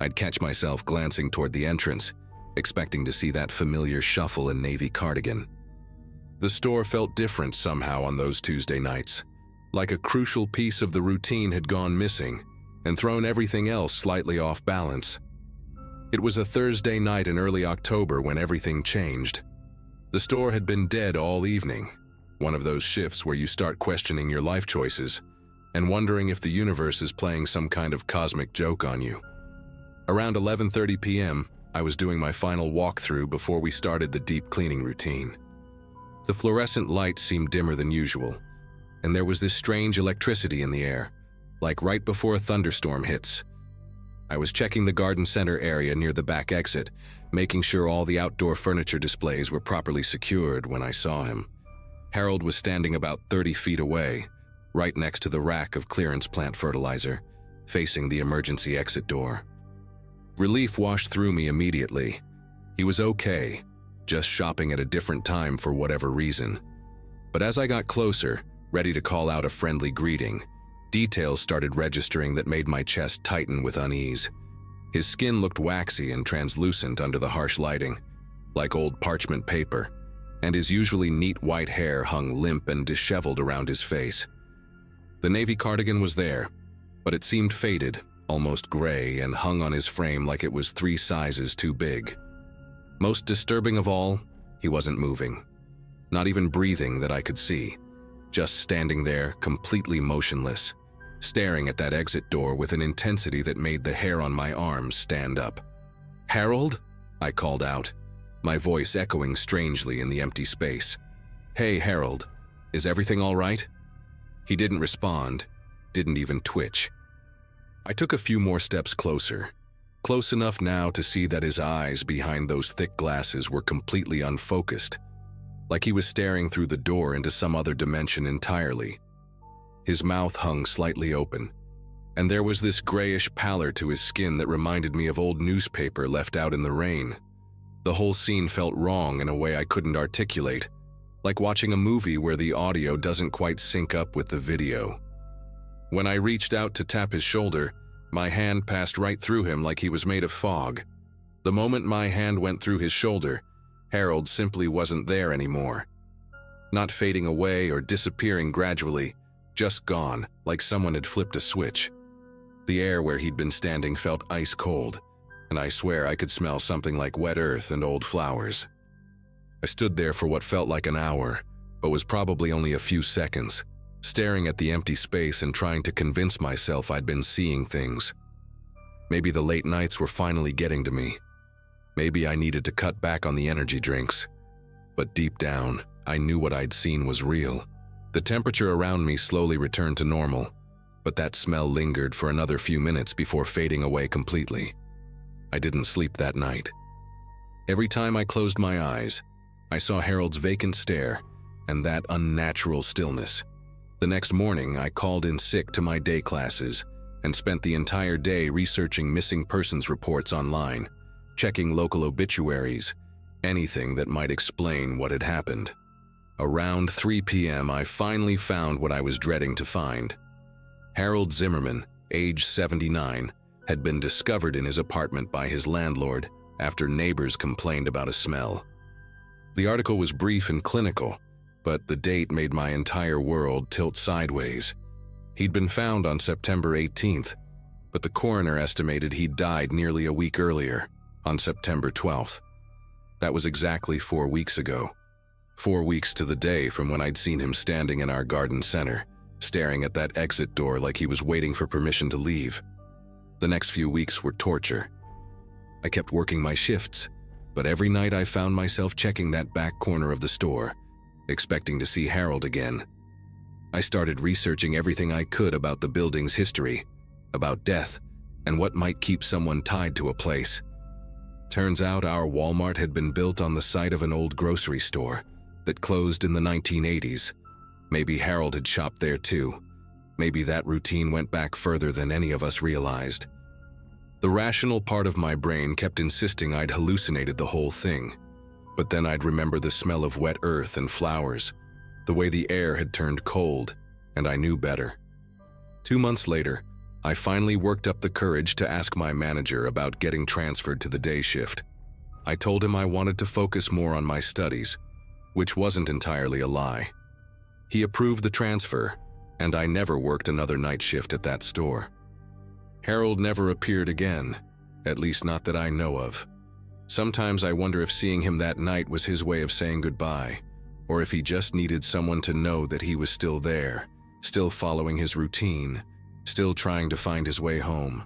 A: I'd catch myself glancing toward the entrance, expecting to see that familiar shuffle and navy cardigan. The store felt different somehow on those Tuesday nights, like a crucial piece of the routine had gone missing and thrown everything else slightly off balance. It was a Thursday night in early October when everything changed. The store had been dead all evening, one of those shifts where you start questioning your life choices and wondering if the universe is playing some kind of cosmic joke on you. Around 11:30 p.m., I was doing my final walkthrough before we started the deep cleaning routine. The fluorescent lights seemed dimmer than usual, and there was this strange electricity in the air, like right before a thunderstorm hits. I was checking the garden center area near the back exit, making sure all the outdoor furniture displays were properly secured when I saw him. Harold was standing about 30 feet away, right next to the rack of clearance plant fertilizer, facing the emergency exit door. Relief washed through me immediately. He was okay, just shopping at a different time for whatever reason. But as I got closer, ready to call out a friendly greeting, details started registering that made my chest tighten with unease. His skin looked waxy and translucent under the harsh lighting, like old parchment paper, and his usually neat white hair hung limp and disheveled around his face. The navy cardigan was there, but it seemed faded, almost gray, and hung on his frame like it was 3 sizes too big. Most disturbing of all, he wasn't moving. Not even breathing that I could see. Just standing there, completely motionless, staring at that exit door with an intensity that made the hair on my arms stand up. "Harold?" I called out, my voice echoing strangely in the empty space. "Hey, Harold, is everything all right?" He didn't respond, didn't even twitch. I took a few more steps closer, close enough now to see that his eyes behind those thick glasses were completely unfocused, like he was staring through the door into some other dimension entirely. His mouth hung slightly open, and there was this grayish pallor to his skin that reminded me of old newspaper left out in the rain. The whole scene felt wrong in a way I couldn't articulate, like watching a movie where the audio doesn't quite sync up with the video. When I reached out to tap his shoulder, my hand passed right through him like he was made of fog. The moment my hand went through his shoulder, Harold simply wasn't there anymore. Not fading away or disappearing gradually, just gone, like someone had flipped a switch. The air where he'd been standing felt ice cold, and I swear I could smell something like wet earth and old flowers. I stood there for what felt like an hour, but was probably only a few seconds, staring at the empty space and trying to convince myself I'd been seeing things. Maybe the late nights were finally getting to me. Maybe I needed to cut back on the energy drinks. But deep down, I knew what I'd seen was real. The temperature around me slowly returned to normal, but that smell lingered for another few minutes before fading away completely. I didn't sleep that night. Every time I closed my eyes, I saw Harold's vacant stare and that unnatural stillness. The next morning, I called in sick to my day classes and spent the entire day researching missing persons reports online, checking local obituaries, anything that might explain what had happened. Around 3 p.m., I finally found what I was dreading to find. Harold Zimmerman, age 79, had been discovered in his apartment by his landlord after neighbors complained about a smell. The article was brief and clinical, but the date made my entire world tilt sideways. He'd been found on September 18th, but the coroner estimated he'd died nearly a week earlier, on September 12th. That was exactly 4 weeks ago. 4 weeks to the day from when I'd seen him standing in our garden center, staring at that exit door like he was waiting for permission to leave. The next few weeks were torture. I kept working my shifts, but every night I found myself checking that back corner of the store, expecting to see Harold again. I started researching everything I could about the building's history, about death, and what might keep someone tied to a place. Turns out our Walmart had been built on the site of an old grocery store that closed in the 1980s. Maybe Harold had shopped there too. Maybe that routine went back further than any of us realized. The rational part of my brain kept insisting I'd hallucinated the whole thing. But then I'd remember the smell of wet earth and flowers, the way the air had turned cold, and I knew better. 2 months later, I finally worked up the courage to ask my manager about getting transferred to the day shift. I told him I wanted to focus more on my studies, which wasn't entirely a lie. He approved the transfer, and I never worked another night shift at that store. Harold never appeared again, at least not that I know of. Sometimes I wonder if seeing him that night was his way of saying goodbye, or if he just needed someone to know that he was still there, still following his routine, still trying to find his way home.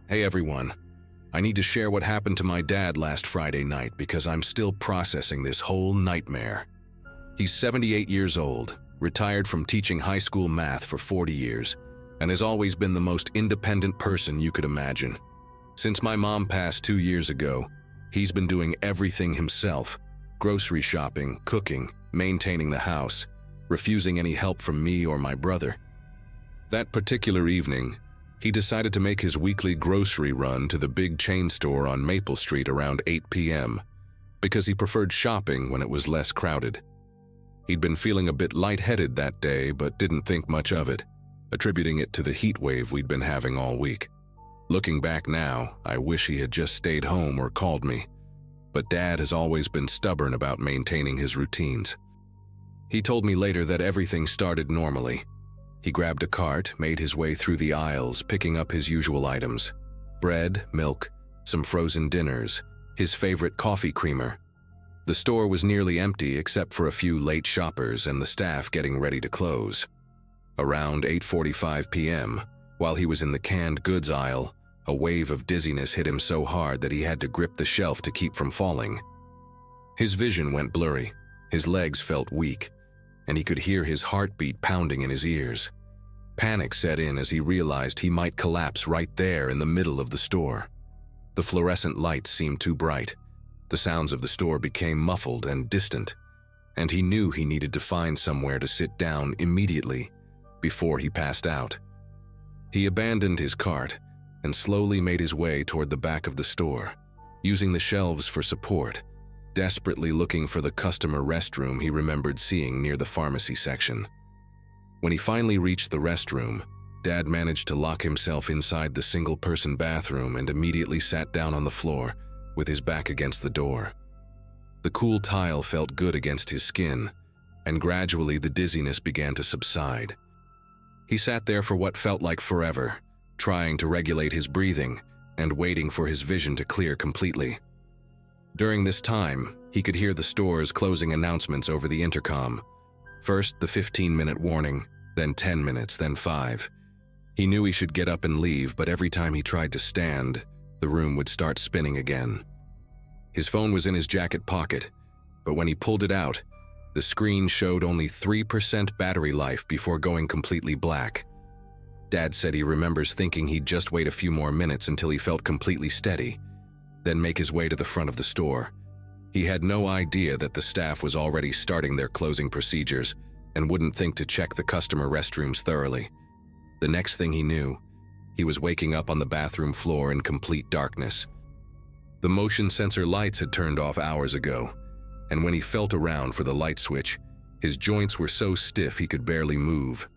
A: Hey everyone, I need to share what happened to my dad last Friday night because I'm still processing this whole nightmare. He's 78 years old, retired from teaching high school math for 40 years, and has always been the most independent person you could imagine. Since my mom passed 2 years ago, he's been doing everything himself: grocery shopping, cooking, maintaining the house, refusing any help from me or my brother. That particular evening, he decided to make his weekly grocery run to the big chain store on Maple Street around 8 p.m. because he preferred shopping when it was less crowded. He'd been feeling a bit lightheaded that day but didn't think much of it, attributing it to the heat wave we'd been having all week. Looking back now, I wish he had just stayed home or called me, but Dad has always been stubborn about maintaining his routines. He told me later that everything started normally. He grabbed a cart, made his way through the aisles, picking up his usual items: bread, milk, some frozen dinners, his favorite coffee creamer. The store was nearly empty except for a few late shoppers and the staff getting ready to close. Around 8:45 p.m., while he was in the canned goods aisle, a wave of dizziness hit him so hard that he had to grip the shelf to keep from falling. His vision went blurry, his legs felt weak, and he could hear his heartbeat pounding in his ears. Panic set in as he realized he might collapse right there in the middle of the store. The fluorescent lights seemed too bright. The sounds of the store became muffled and distant, and he knew he needed to find somewhere to sit down immediately before he passed out. He abandoned his cart and slowly made his way toward the back of the store, using the shelves for support, desperately looking for the customer restroom he remembered seeing near the pharmacy section. When he finally reached the restroom, Dad managed to lock himself inside the single-person bathroom and immediately sat down on the floor with his back against the door. The cool tile felt good against his skin, and gradually the dizziness began to subside. He sat there for what felt like forever, trying to regulate his breathing and waiting for his vision to clear completely. During this time, he could hear the store's closing announcements over the intercom. First, the 15-minute warning, then 10 minutes, then 5. He knew he should get up and leave, but every time he tried to stand, the room would start spinning again. His phone was in his jacket pocket, but when he pulled it out, the screen showed only 3% battery life before going completely black. Dad said he remembers thinking he'd just wait a few more minutes until he felt completely steady, then make his way to the front of the store. He had no idea that the staff was already starting their closing procedures and wouldn't think to check the customer restrooms thoroughly. The next thing he knew, he was waking up on the bathroom floor in complete darkness. The motion sensor lights had turned off hours ago, and when he felt around for the light switch, his joints were so stiff he could barely move.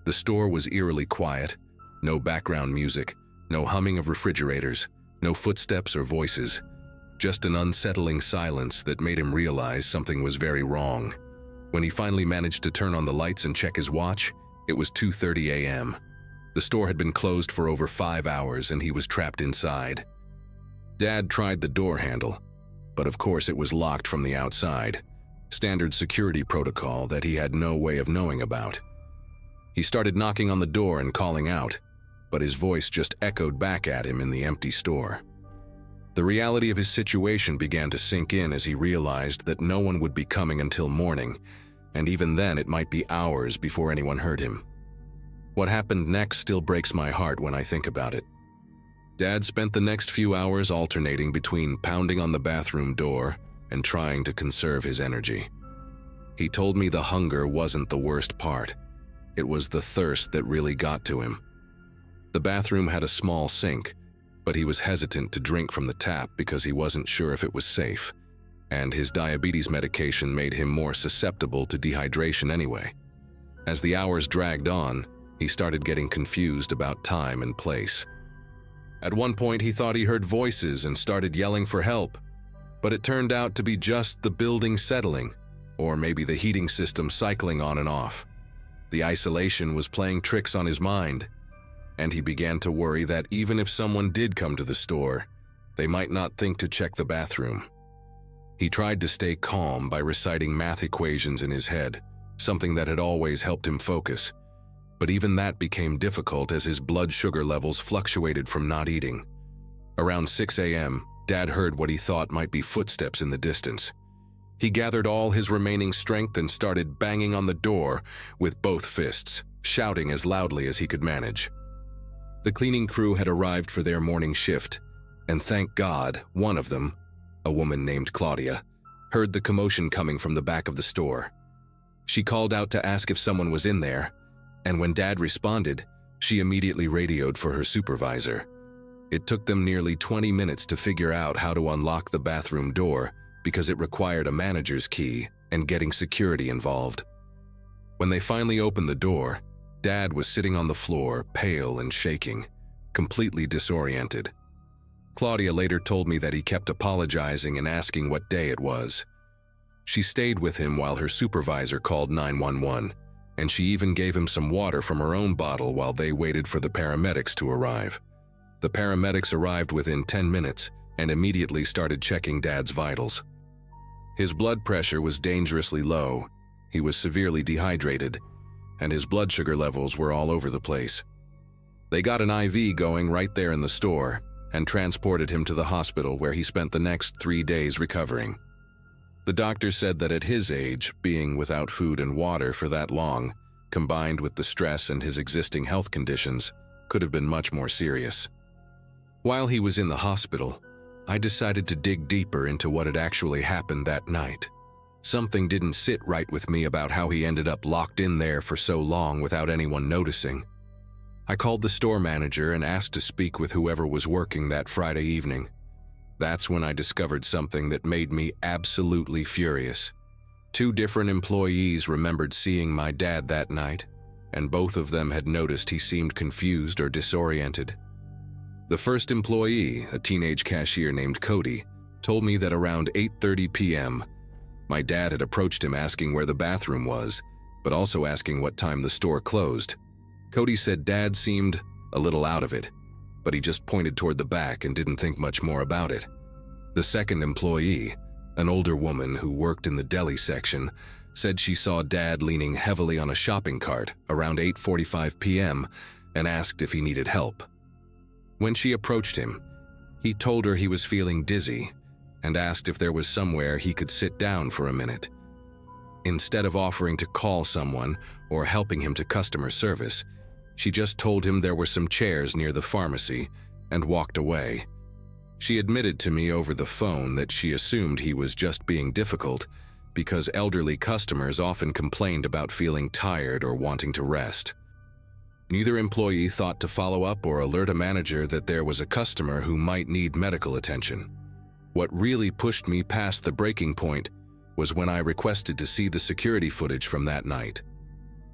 A: The store was eerily quiet, no background music, no humming of refrigerators, no footsteps or voices, just an unsettling silence that made him realize something was very wrong. When he finally managed to turn on the lights and check his watch, it was 2:30 a.m. The store had been closed for over 5 hours and he was trapped inside. Dad tried the door handle, but of course it was locked from the outside, standard security protocol that he had no way of knowing about. He started knocking on the door and calling out, but his voice just echoed back at him in the empty store. The reality of his situation began to sink in as he realized that no one would be coming until morning, and even then it might be hours before anyone heard him. What happened next still breaks my heart when I think about it. Dad spent the next few hours alternating between pounding on the bathroom door and trying to conserve his energy. He told me the hunger wasn't the worst part. It was the thirst that really got to him. The bathroom had a small sink, but he was hesitant to drink from the tap because he wasn't sure if it was safe, and his diabetes medication made him more susceptible to dehydration anyway. As the hours dragged on, he started getting confused about time and place. At one point, he thought he heard voices and started yelling for help, but it turned out to be just the building settling, or maybe the heating system cycling on and off. The isolation was playing tricks on his mind, and he began to worry that even if someone did come to the store, they might not think to check the bathroom. He tried to stay calm by reciting math equations in his head, something that had always helped him focus. But even that became difficult as his blood sugar levels fluctuated from not eating. Around 6 a.m., Dad heard what he thought might be footsteps in the distance. He gathered all his remaining strength and started banging on the door with both fists, shouting as loudly as he could manage. The cleaning crew had arrived for their morning shift, and thank God, one of them, a woman named Claudia, heard the commotion coming from the back of the store. She called out to ask if someone was in there, and when Dad responded, she immediately radioed for her supervisor. It took them nearly 20 minutes to figure out how to unlock the bathroom door because it required a manager's key and getting security involved. When they finally opened the door, Dad was sitting on the floor, pale and shaking, completely disoriented. Claudia later told me that he kept apologizing and asking what day it was. She stayed with him while her supervisor called 911, and she even gave him some water from her own bottle while they waited for the paramedics to arrive. The paramedics arrived within 10 minutes and immediately started checking Dad's vitals. His blood pressure was dangerously low, he was severely dehydrated, and his blood sugar levels were all over the place. They got an IV going right there in the store and transported him to the hospital where he spent the next 3 days recovering. The doctor said that at his age, being without food and water for that long, combined with the stress and his existing health conditions, could have been much more serious. While he was in the hospital, I decided to dig deeper into what had actually happened that night. Something didn't sit right with me about how he ended up locked in there for so long without anyone noticing. I called the store manager and asked to speak with whoever was working that Friday evening. That's when I discovered something that made me absolutely furious. 2 different employees remembered seeing my dad that night, and both of them had noticed he seemed confused or disoriented. The first employee, a teenage cashier named Cody, told me that around 8:30 p.m., my dad had approached him asking where the bathroom was, but also asking what time the store closed. Cody said Dad seemed a little out of it, but he just pointed toward the back and didn't think much more about it. The second employee, an older woman who worked in the deli section, said she saw Dad leaning heavily on a shopping cart around 8:45 p.m. and asked if he needed help. When she approached him, he told her he was feeling dizzy and asked if there was somewhere he could sit down for a minute. Instead of offering to call someone or helping him to customer service, she just told him there were some chairs near the pharmacy and walked away. She admitted to me over the phone that she assumed he was just being difficult because elderly customers often complained about feeling tired or wanting to rest. Neither employee thought to follow up or alert a manager that there was a customer who might need medical attention. What really pushed me past the breaking point was when I requested to see the security footage from that night.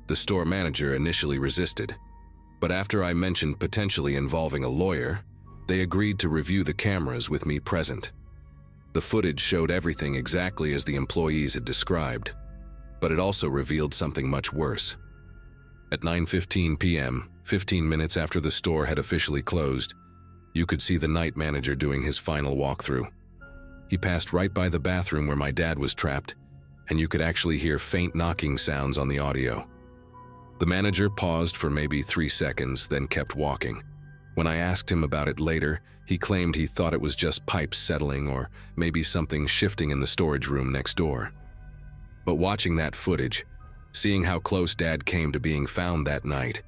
A: The store manager initially resisted, but after I mentioned potentially involving a lawyer, they agreed to review the cameras with me present. The footage showed everything exactly as the employees had described, but it also revealed something much worse. At 9:15 p.m., 15 minutes after the store had officially closed, you could see the night manager doing his final walkthrough. He passed right by the bathroom where my dad was trapped, and you could actually hear faint knocking sounds on the audio. The manager paused for maybe 3 seconds, then kept walking. When I asked him about it later, he claimed he thought it was just pipes settling or maybe something shifting in the storage room next door. But watching that footage, seeing how close Dad came to being found that night,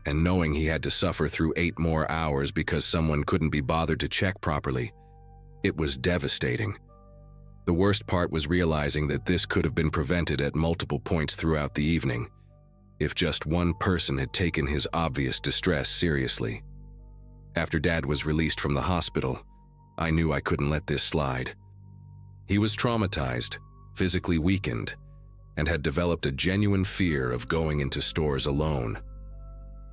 A: and knowing he had to suffer through 8 more hours because someone couldn't be bothered to check properly, it was devastating. The worst part was realizing that this could have been prevented at multiple points throughout the evening, if just one person had taken his obvious distress seriously. After Dad was released from the hospital, I knew I couldn't let this slide. He was traumatized, physically weakened, and had developed a genuine fear of going into stores alone.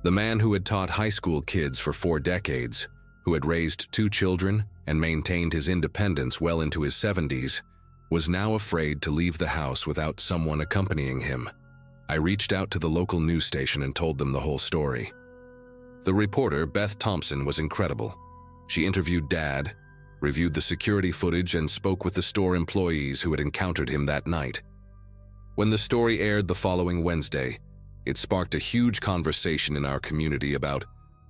A: The man who had taught high school kids for 4 decades, who had raised 2 children and maintained his independence well into his 70s, was now afraid to leave the house without someone accompanying him. I reached out to the local news station and told them the whole story. The reporter, Beth Thompson, was incredible. She interviewed Dad, reviewed the security footage, and spoke with the store employees who had encountered him that night. When the story aired the following Wednesday, it sparked a huge conversation in our community about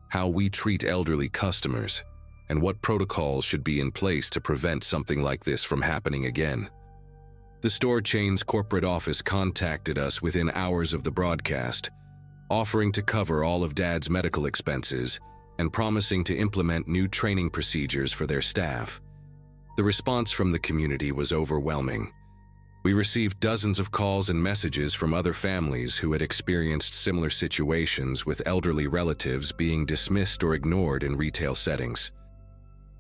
A: how we treat elderly customers and what protocols should be in place to prevent something like this from happening again. The store chain's corporate office contacted us within hours of the broadcast, offering to cover all of Dad's medical expenses and promising to implement new training procedures for their staff. The response from the community was overwhelming. We received dozens of calls and messages from other families who had experienced similar situations with elderly relatives being dismissed or ignored in retail settings.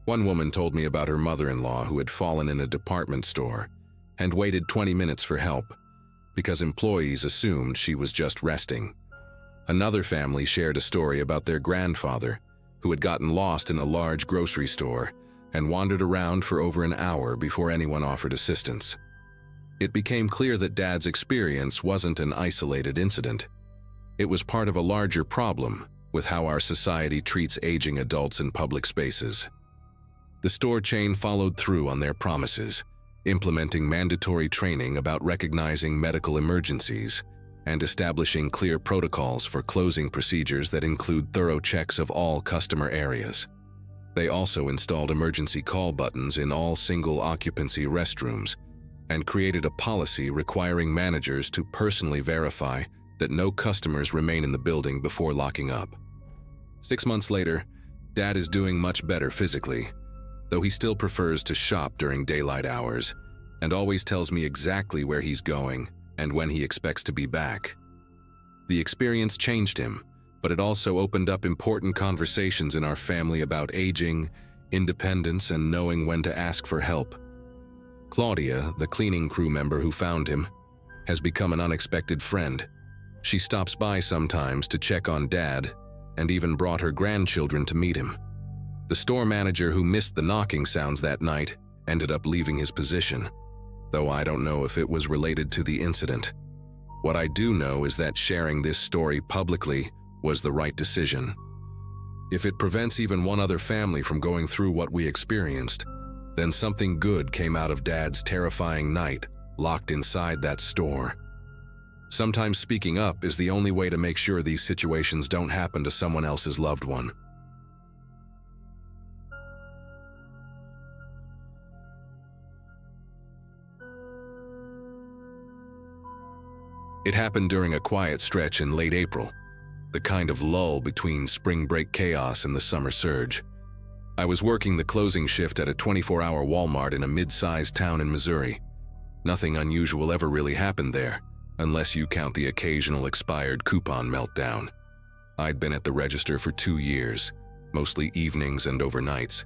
A: One woman told me about her mother-in-law who had fallen in a department store and waited 20 minutes for help because employees assumed she was just resting. Another family shared a story about their grandfather who had gotten lost in a large grocery store and wandered around for over an hour before anyone offered assistance. It became clear that Dad's experience wasn't an isolated incident. It was part of a larger problem with how our society treats aging adults in public spaces. The store chain followed through on their promises, implementing mandatory training about recognizing medical emergencies and establishing clear protocols for closing procedures that include thorough checks of all customer areas. They also installed emergency call buttons in all single-occupancy restrooms and created a policy requiring managers to personally verify that no customers remain in the building before locking up. 6 months later, Dad is doing much better physically, though he still prefers to shop during daylight hours and always tells me exactly where he's going and when he expects to be back. The experience changed him, but it also opened up important conversations in our family about aging, independence, and knowing when to ask for help. Claudia, the cleaning crew member who found him, has become an unexpected friend. She stops by sometimes to check on Dad and even brought her grandchildren to meet him. The store manager who missed the knocking sounds that night ended up leaving his position, though I don't know if it was related to the incident. What I do know is that sharing this story publicly was the right decision. If it prevents even one other family from going through what we experienced, then something good came out of Dad's terrifying night locked inside that store. Sometimes speaking up is the only way to make sure these situations don't happen to someone else's loved one. It happened during a quiet stretch in late April, the kind of lull between spring break chaos and the summer surge. I was working the closing shift at a 24-hour Walmart in a mid-sized town in Missouri. Nothing unusual ever really happened there, unless you count the occasional expired coupon meltdown. I'd been at the register for 2 years, mostly evenings and overnights.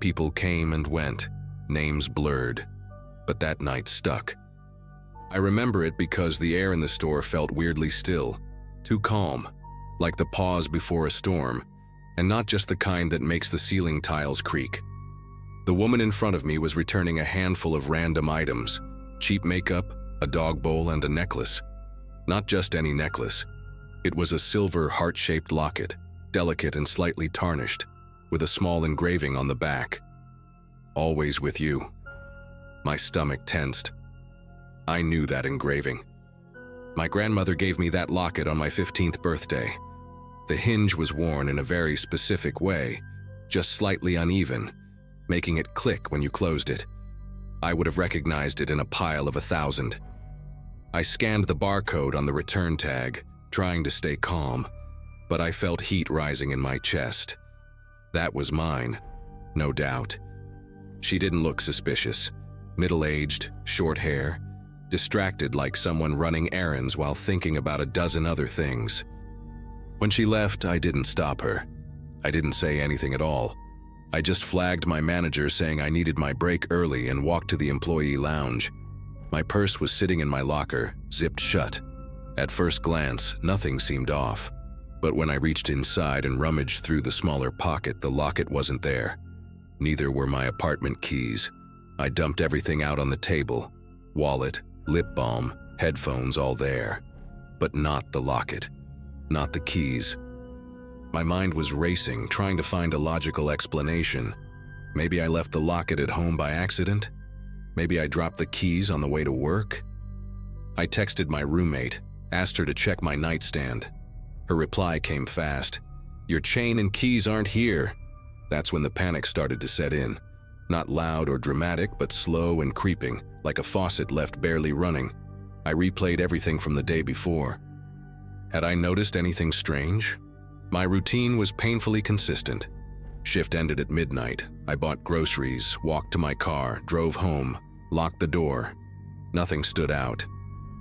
A: People came and went, names blurred, but that night stuck. I remember it because the air in the store felt weirdly still, too calm, like the pause before a storm, and not just the kind that makes the ceiling tiles creak. The woman in front of me was returning a handful of random items: cheap makeup, a dog bowl, and a necklace. Not just any necklace. It was a silver heart-shaped locket, delicate and slightly tarnished, with a small engraving on the back. "Always with you." My stomach tensed. I knew that engraving. My grandmother gave me that locket on my 15th birthday. The hinge was worn in a very specific way, just slightly uneven, making it click when you closed it. I would have recognized it in a pile of 1,000. I scanned the barcode on the return tag, trying to stay calm, but I felt heat rising in my chest. That was mine, no doubt. She didn't look suspicious. middle-aged, short hair, distracted like someone running errands while thinking about a dozen other things. When she left, I didn't stop her. I didn't say anything at all. I just flagged my manager saying I needed my break early and walked to the employee lounge. My purse was sitting in my locker, zipped shut. At first glance, nothing seemed off. But when I reached inside and rummaged through the smaller pocket, the locket wasn't there. Neither were my apartment keys. I dumped everything out on the table. Wallet, lip balm, headphones, all there. But not the locket. Not the keys. My mind was racing, trying to find a logical explanation. Maybe I left the locket at home by accident? Maybe I dropped the keys on the way to work? I texted my roommate, asked her to check my nightstand. Her reply came fast. "Your chain and keys aren't here." That's when the panic started to set in. Not loud or dramatic, but slow and creeping, like a faucet left barely running. I replayed everything from the day before. Had I noticed anything strange? My routine was painfully consistent. Shift ended at midnight. I bought groceries, walked to my car, drove home, locked the door. Nothing stood out.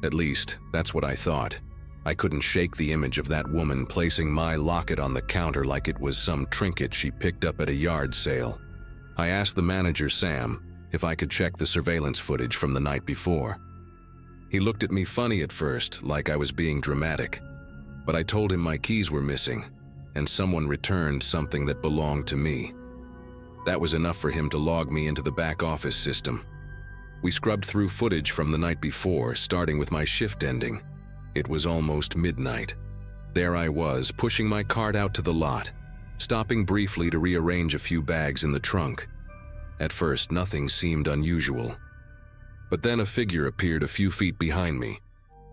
A: At least, that's what I thought. I couldn't shake the image of that woman placing my locket on the counter like it was some trinket she picked up at a yard sale. I asked the manager, Sam, if I could check the surveillance footage from the night before. He looked at me funny at first, like I was being dramatic. But I told him my keys were missing, and someone returned something that belonged to me. That was enough for him to log me into the back office system. We scrubbed through footage from the night before, starting with my shift ending. It was almost midnight. There I was, pushing my cart out to the lot, stopping briefly to rearrange a few bags in the trunk. At first, nothing seemed unusual. But then a figure appeared a few feet behind me,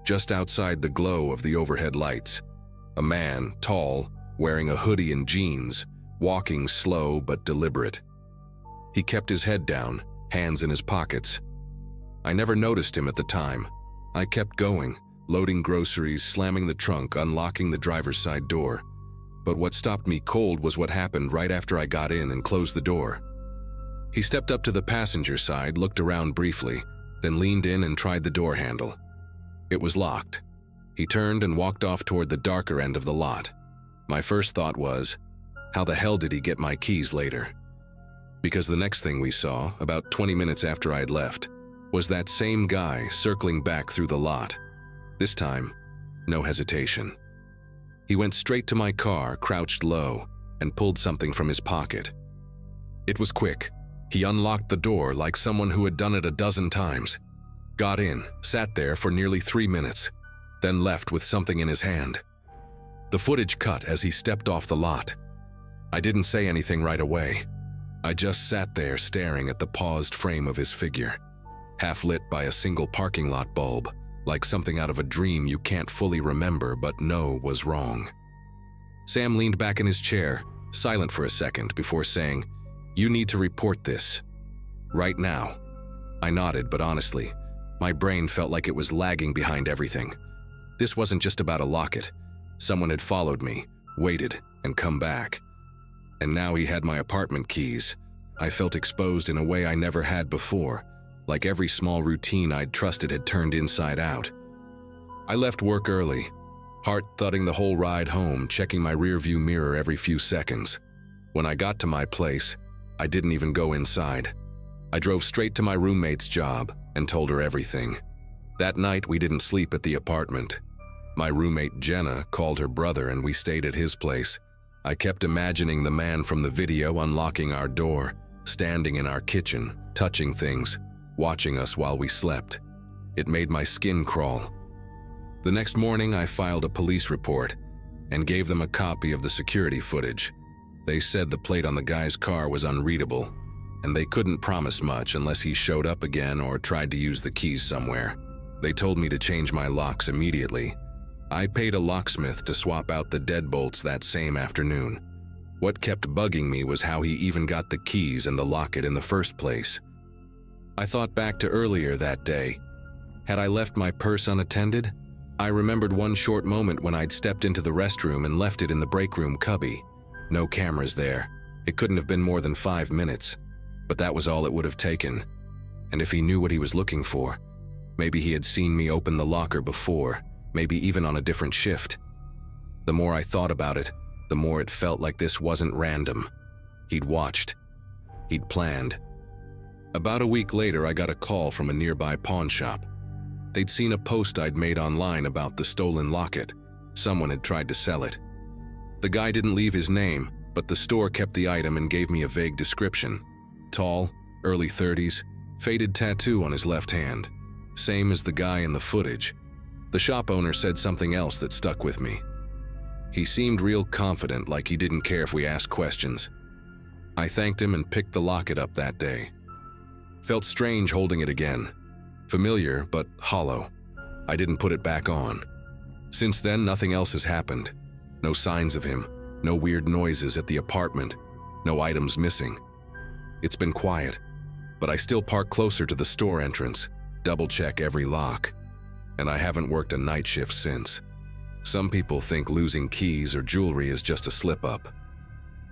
A: just outside the glow of the overhead lights. A man, tall, wearing a hoodie and jeans, walking slow but deliberate. He kept his head down, hands in his pockets. I never noticed him at the time. I kept going, loading groceries, slamming the trunk, unlocking the driver's side door. But what stopped me cold was what happened right after I got in and closed the door. He stepped up to the passenger side, looked around briefly, then leaned in and tried the door handle. It was locked. He turned and walked off toward the darker end of the lot. My first thought was, how the hell did he get my keys later? Because the next thing we saw, about 20 minutes after I had left, was that same guy circling back through the lot. This time, no hesitation. He went straight to my car, crouched low, and pulled something from his pocket. It was quick. He unlocked the door like someone who had done it a dozen times. Got in, sat there for nearly 3 minutes, then left with something in his hand. The footage cut as he stepped off the lot. I didn't say anything right away. I just sat there staring at the paused frame of his figure, half lit by a single parking lot bulb, like something out of a dream you can't fully remember but know was wrong. Sam leaned back in his chair, silent for a second before saying, "You need to report this. Right now." I nodded, but honestly, my brain felt like it was lagging behind everything. This wasn't just about a locket. Someone had followed me, waited, and come back. And now he had my apartment keys. I felt exposed in a way I never had before, like every small routine I'd trusted had turned inside out. I left work early, heart thudding the whole ride home, checking my rearview mirror every few seconds. When I got to my place, I didn't even go inside. I drove straight to my roommate's job and told her everything. That night, we didn't sleep at the apartment. My roommate Jenna called her brother and we stayed at his place. I kept imagining the man from the video unlocking our door, standing in our kitchen, touching things, watching us while we slept. It made my skin crawl. The next morning, I filed a police report and gave them a copy of the security footage. They said the plate on the guy's car was unreadable, and they couldn't promise much unless he showed up again or tried to use the keys somewhere. They told me to change my locks immediately. I paid a locksmith to swap out the deadbolts that same afternoon. What kept bugging me was how he even got the keys and the locket in the first place. I thought back to earlier that day. Had I left my purse unattended? I remembered one short moment when I'd stepped into the restroom and left it in the break room cubby. No cameras there. It couldn't have been more than 5 minutes, but that was all it would have taken. And if he knew what he was looking for, maybe he had seen me open the locker before, maybe even on a different shift. The more I thought about it, the more it felt like this wasn't random. He'd watched. He'd planned. About a week later, I got a call from a nearby pawn shop. They'd seen a post I'd made online about the stolen locket. Someone had tried to sell it. The guy didn't leave his name, but the store kept the item and gave me a vague description. Tall, early 30s, faded tattoo on his left hand. Same as the guy in the footage. The shop owner said something else that stuck with me. He seemed real confident, like he didn't care if we asked questions. I thanked him and picked the locket up that day. Felt strange holding it again. Familiar, but hollow. I didn't put it back on. Since then, nothing else has happened. No signs of him, no weird noises at the apartment, no items missing. It's been quiet, but I still park closer to the store entrance, double-check every lock. And I haven't worked a night shift since. Some people think losing keys or jewelry is just a slip-up.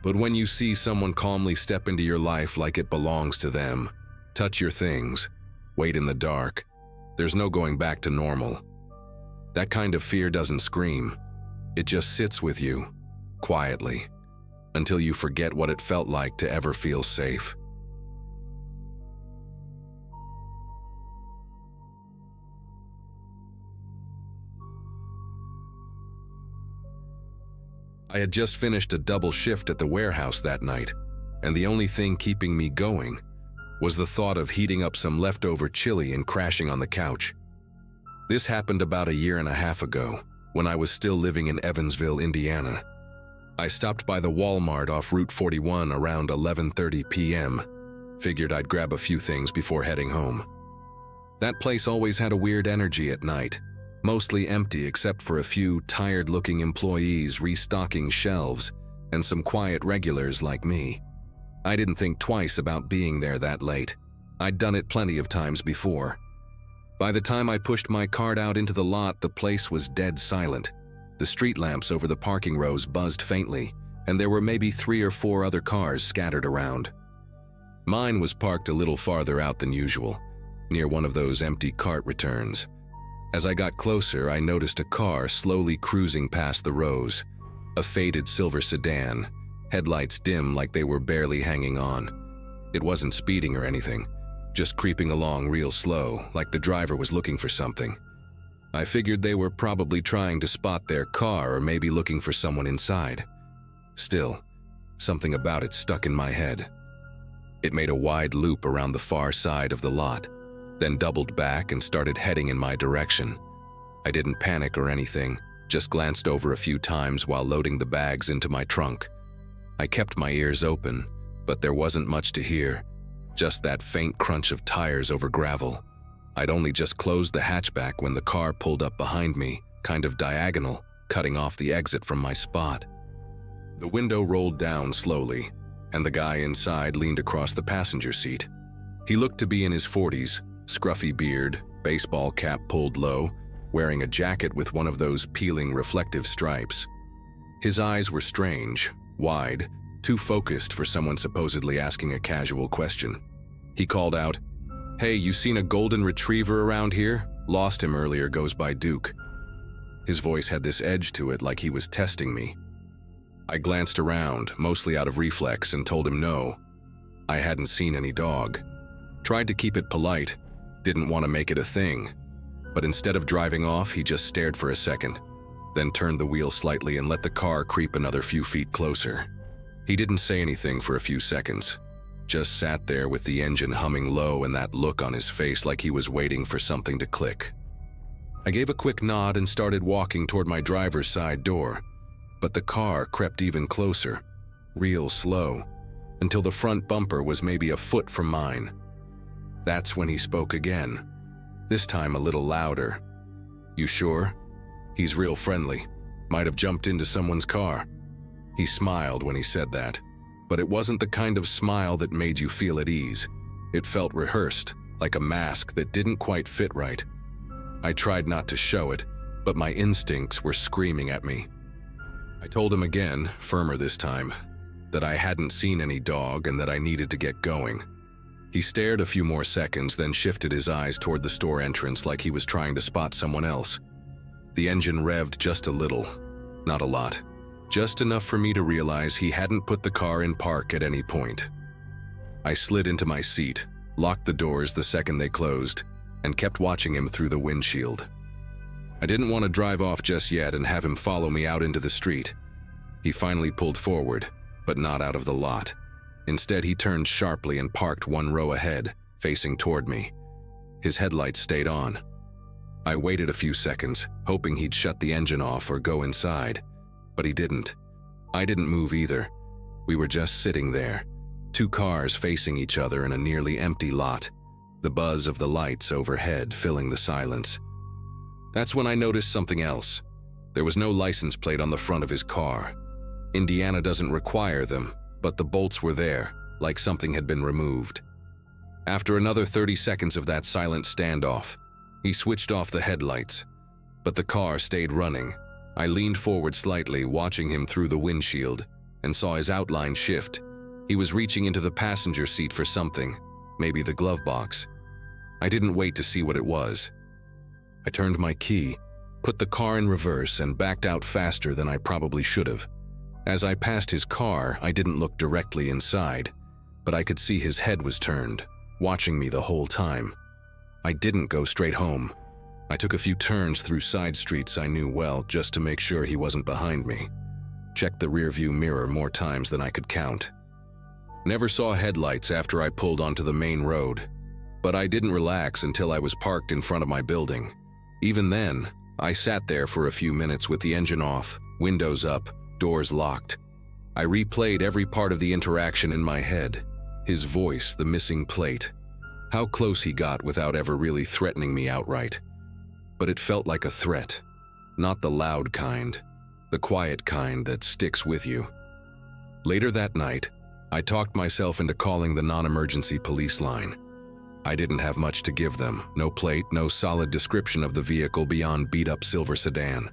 A: But when you see someone calmly step into your life like it belongs to them, touch your things, wait in the dark, there's no going back to normal. That kind of fear doesn't scream. It just sits with you, quietly, until you forget what it felt like to ever feel safe. I had just finished a double shift at the warehouse that night, and the only thing keeping me going was the thought of heating up some leftover chili and crashing on the couch. This happened about a year and a half ago, when I was still living in Evansville, Indiana. I stopped by the Walmart off Route 41 around 11:30 p.m. Figured I'd grab a few things before heading home. That place always had a weird energy at night, mostly empty except for a few tired-looking employees restocking shelves and some quiet regulars like me. I didn't think twice about being there that late. I'd done it plenty of times before. By the time I pushed my cart out into the lot, the place was dead silent. The street lamps over the parking rows buzzed faintly, and there were maybe 3 or 4 other cars scattered around. Mine was parked a little farther out than usual, near one of those empty cart returns. As I got closer, I noticed a car slowly cruising past the rows. A faded silver sedan, headlights dim like they were barely hanging on. It wasn't speeding or anything, just creeping along real slow, like the driver was looking for something. I figured they were probably trying to spot their car or maybe looking for someone inside. Still, something about it stuck in my head. It made a wide loop around the far side of the lot, then doubled back and started heading in my direction. I didn't panic or anything, just glanced over a few times while loading the bags into my trunk. I kept my ears open, but there wasn't much to hear, just that faint crunch of tires over gravel. I'd only just closed the hatchback when the car pulled up behind me, kind of diagonal, cutting off the exit from my spot. The window rolled down slowly, and the guy inside leaned across the passenger seat. He looked to be in his 40s, scruffy beard, baseball cap pulled low, wearing a jacket with one of those peeling reflective stripes. His eyes were strange, wide, too focused for someone supposedly asking a casual question. He called out, "Hey, you seen a golden retriever around here? Lost him earlier, goes by Duke." His voice had this edge to it like he was testing me. I glanced around, mostly out of reflex, and told him no. I hadn't seen any dog. Tried to keep it polite, didn't want to make it a thing. But instead of driving off, he just stared for a second, then turned the wheel slightly and let the car creep another few feet closer. He didn't say anything for a few seconds, just sat there with the engine humming low and that look on his face like he was waiting for something to click. I gave a quick nod and started walking toward my driver's side door, but the car crept even closer, real slow, until the front bumper was maybe a foot from mine. That's when he spoke again, this time a little louder. "You sure? He's real friendly. Might have jumped into someone's car." He smiled when he said that, but it wasn't the kind of smile that made you feel at ease. It felt rehearsed, like a mask that didn't quite fit right. I tried not to show it, but my instincts were screaming at me. I told him again, firmer this time, that I hadn't seen any dog and that I needed to get going. He stared a few more seconds, then shifted his eyes toward the store entrance like he was trying to spot someone else. The engine revved just a little, not a lot, just enough for me to realize he hadn't put the car in park at any point. I slid into my seat, locked the doors the second they closed, and kept watching him through the windshield. I didn't want to drive off just yet and have him follow me out into the street. He finally pulled forward, but not out of the lot. Instead, he turned sharply and parked one row ahead, facing toward me. His headlights stayed on. I waited a few seconds, hoping he'd shut the engine off or go inside, but he didn't. I didn't move either. We were just sitting there, two cars facing each other in a nearly empty lot, the buzz of the lights overhead filling the silence. That's when I noticed something else. There was no license plate on the front of his car. Indiana doesn't require them, but the bolts were there, like something had been removed. After another 30 seconds of that silent standoff, he switched off the headlights, but the car stayed running. I leaned forward slightly, watching him through the windshield, and saw his outline shift. He was reaching into the passenger seat for something, maybe the glove box. I didn't wait to see what it was. I turned my key, put the car in reverse, and backed out faster than I probably should have. As I passed his car, I didn't look directly inside, but I could see his head was turned, watching me the whole time. I didn't go straight home. I took a few turns through side streets I knew well just to make sure he wasn't behind me. Checked the rearview mirror more times than I could count. Never saw headlights after I pulled onto the main road, but I didn't relax until I was parked in front of my building. Even then, I sat there for a few minutes with the engine off, windows up, doors locked. I replayed every part of the interaction in my head. His voice, the missing plate. How close he got without ever really threatening me outright. But it felt like a threat. Not the loud kind. The quiet kind that sticks with you. Later that night, I talked myself into calling the non-emergency police line. I didn't have much to give them. No plate, no solid description of the vehicle beyond beat-up silver sedan.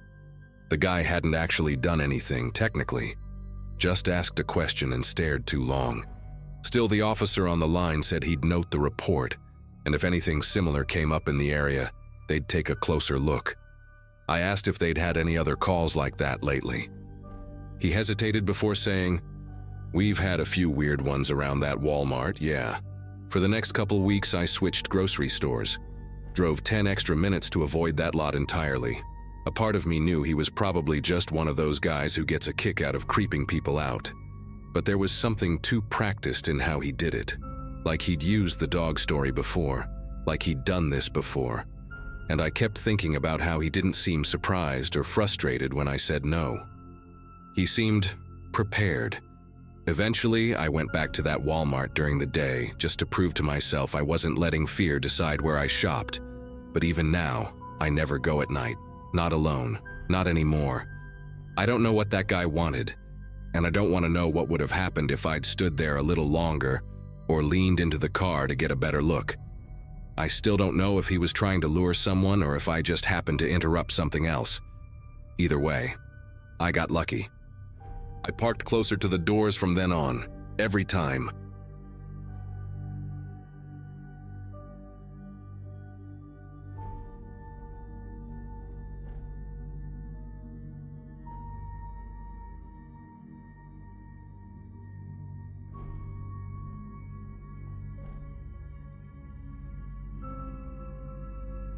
A: The guy hadn't actually done anything, technically. Just asked a question and stared too long. Still, the officer on the line said he'd note the report, and if anything similar came up in the area, they'd take a closer look. I asked if they'd had any other calls like that lately. He hesitated before saying, "We've had a few weird ones around that Walmart, yeah. For the next couple weeks, I switched grocery stores. Drove 10 extra minutes to avoid that lot entirely. A part of me knew he was probably just one of those guys who gets a kick out of creeping people out. But there was something too practiced in how he did it. Like he'd used the dog story before. Like he'd done this before. And I kept thinking about how he didn't seem surprised or frustrated when I said no. He seemed prepared. Eventually, I went back to that Walmart during the day just to prove to myself I wasn't letting fear decide where I shopped. But even now, I never go at night. Not alone. Not anymore. I don't know what that guy wanted, and I don't want to know what would have happened if I'd stood there a little longer or leaned into the car to get a better look. I still don't know if he was trying to lure someone or if I just happened to interrupt something else. Either way, I got lucky. I parked closer to the doors from then on, every time,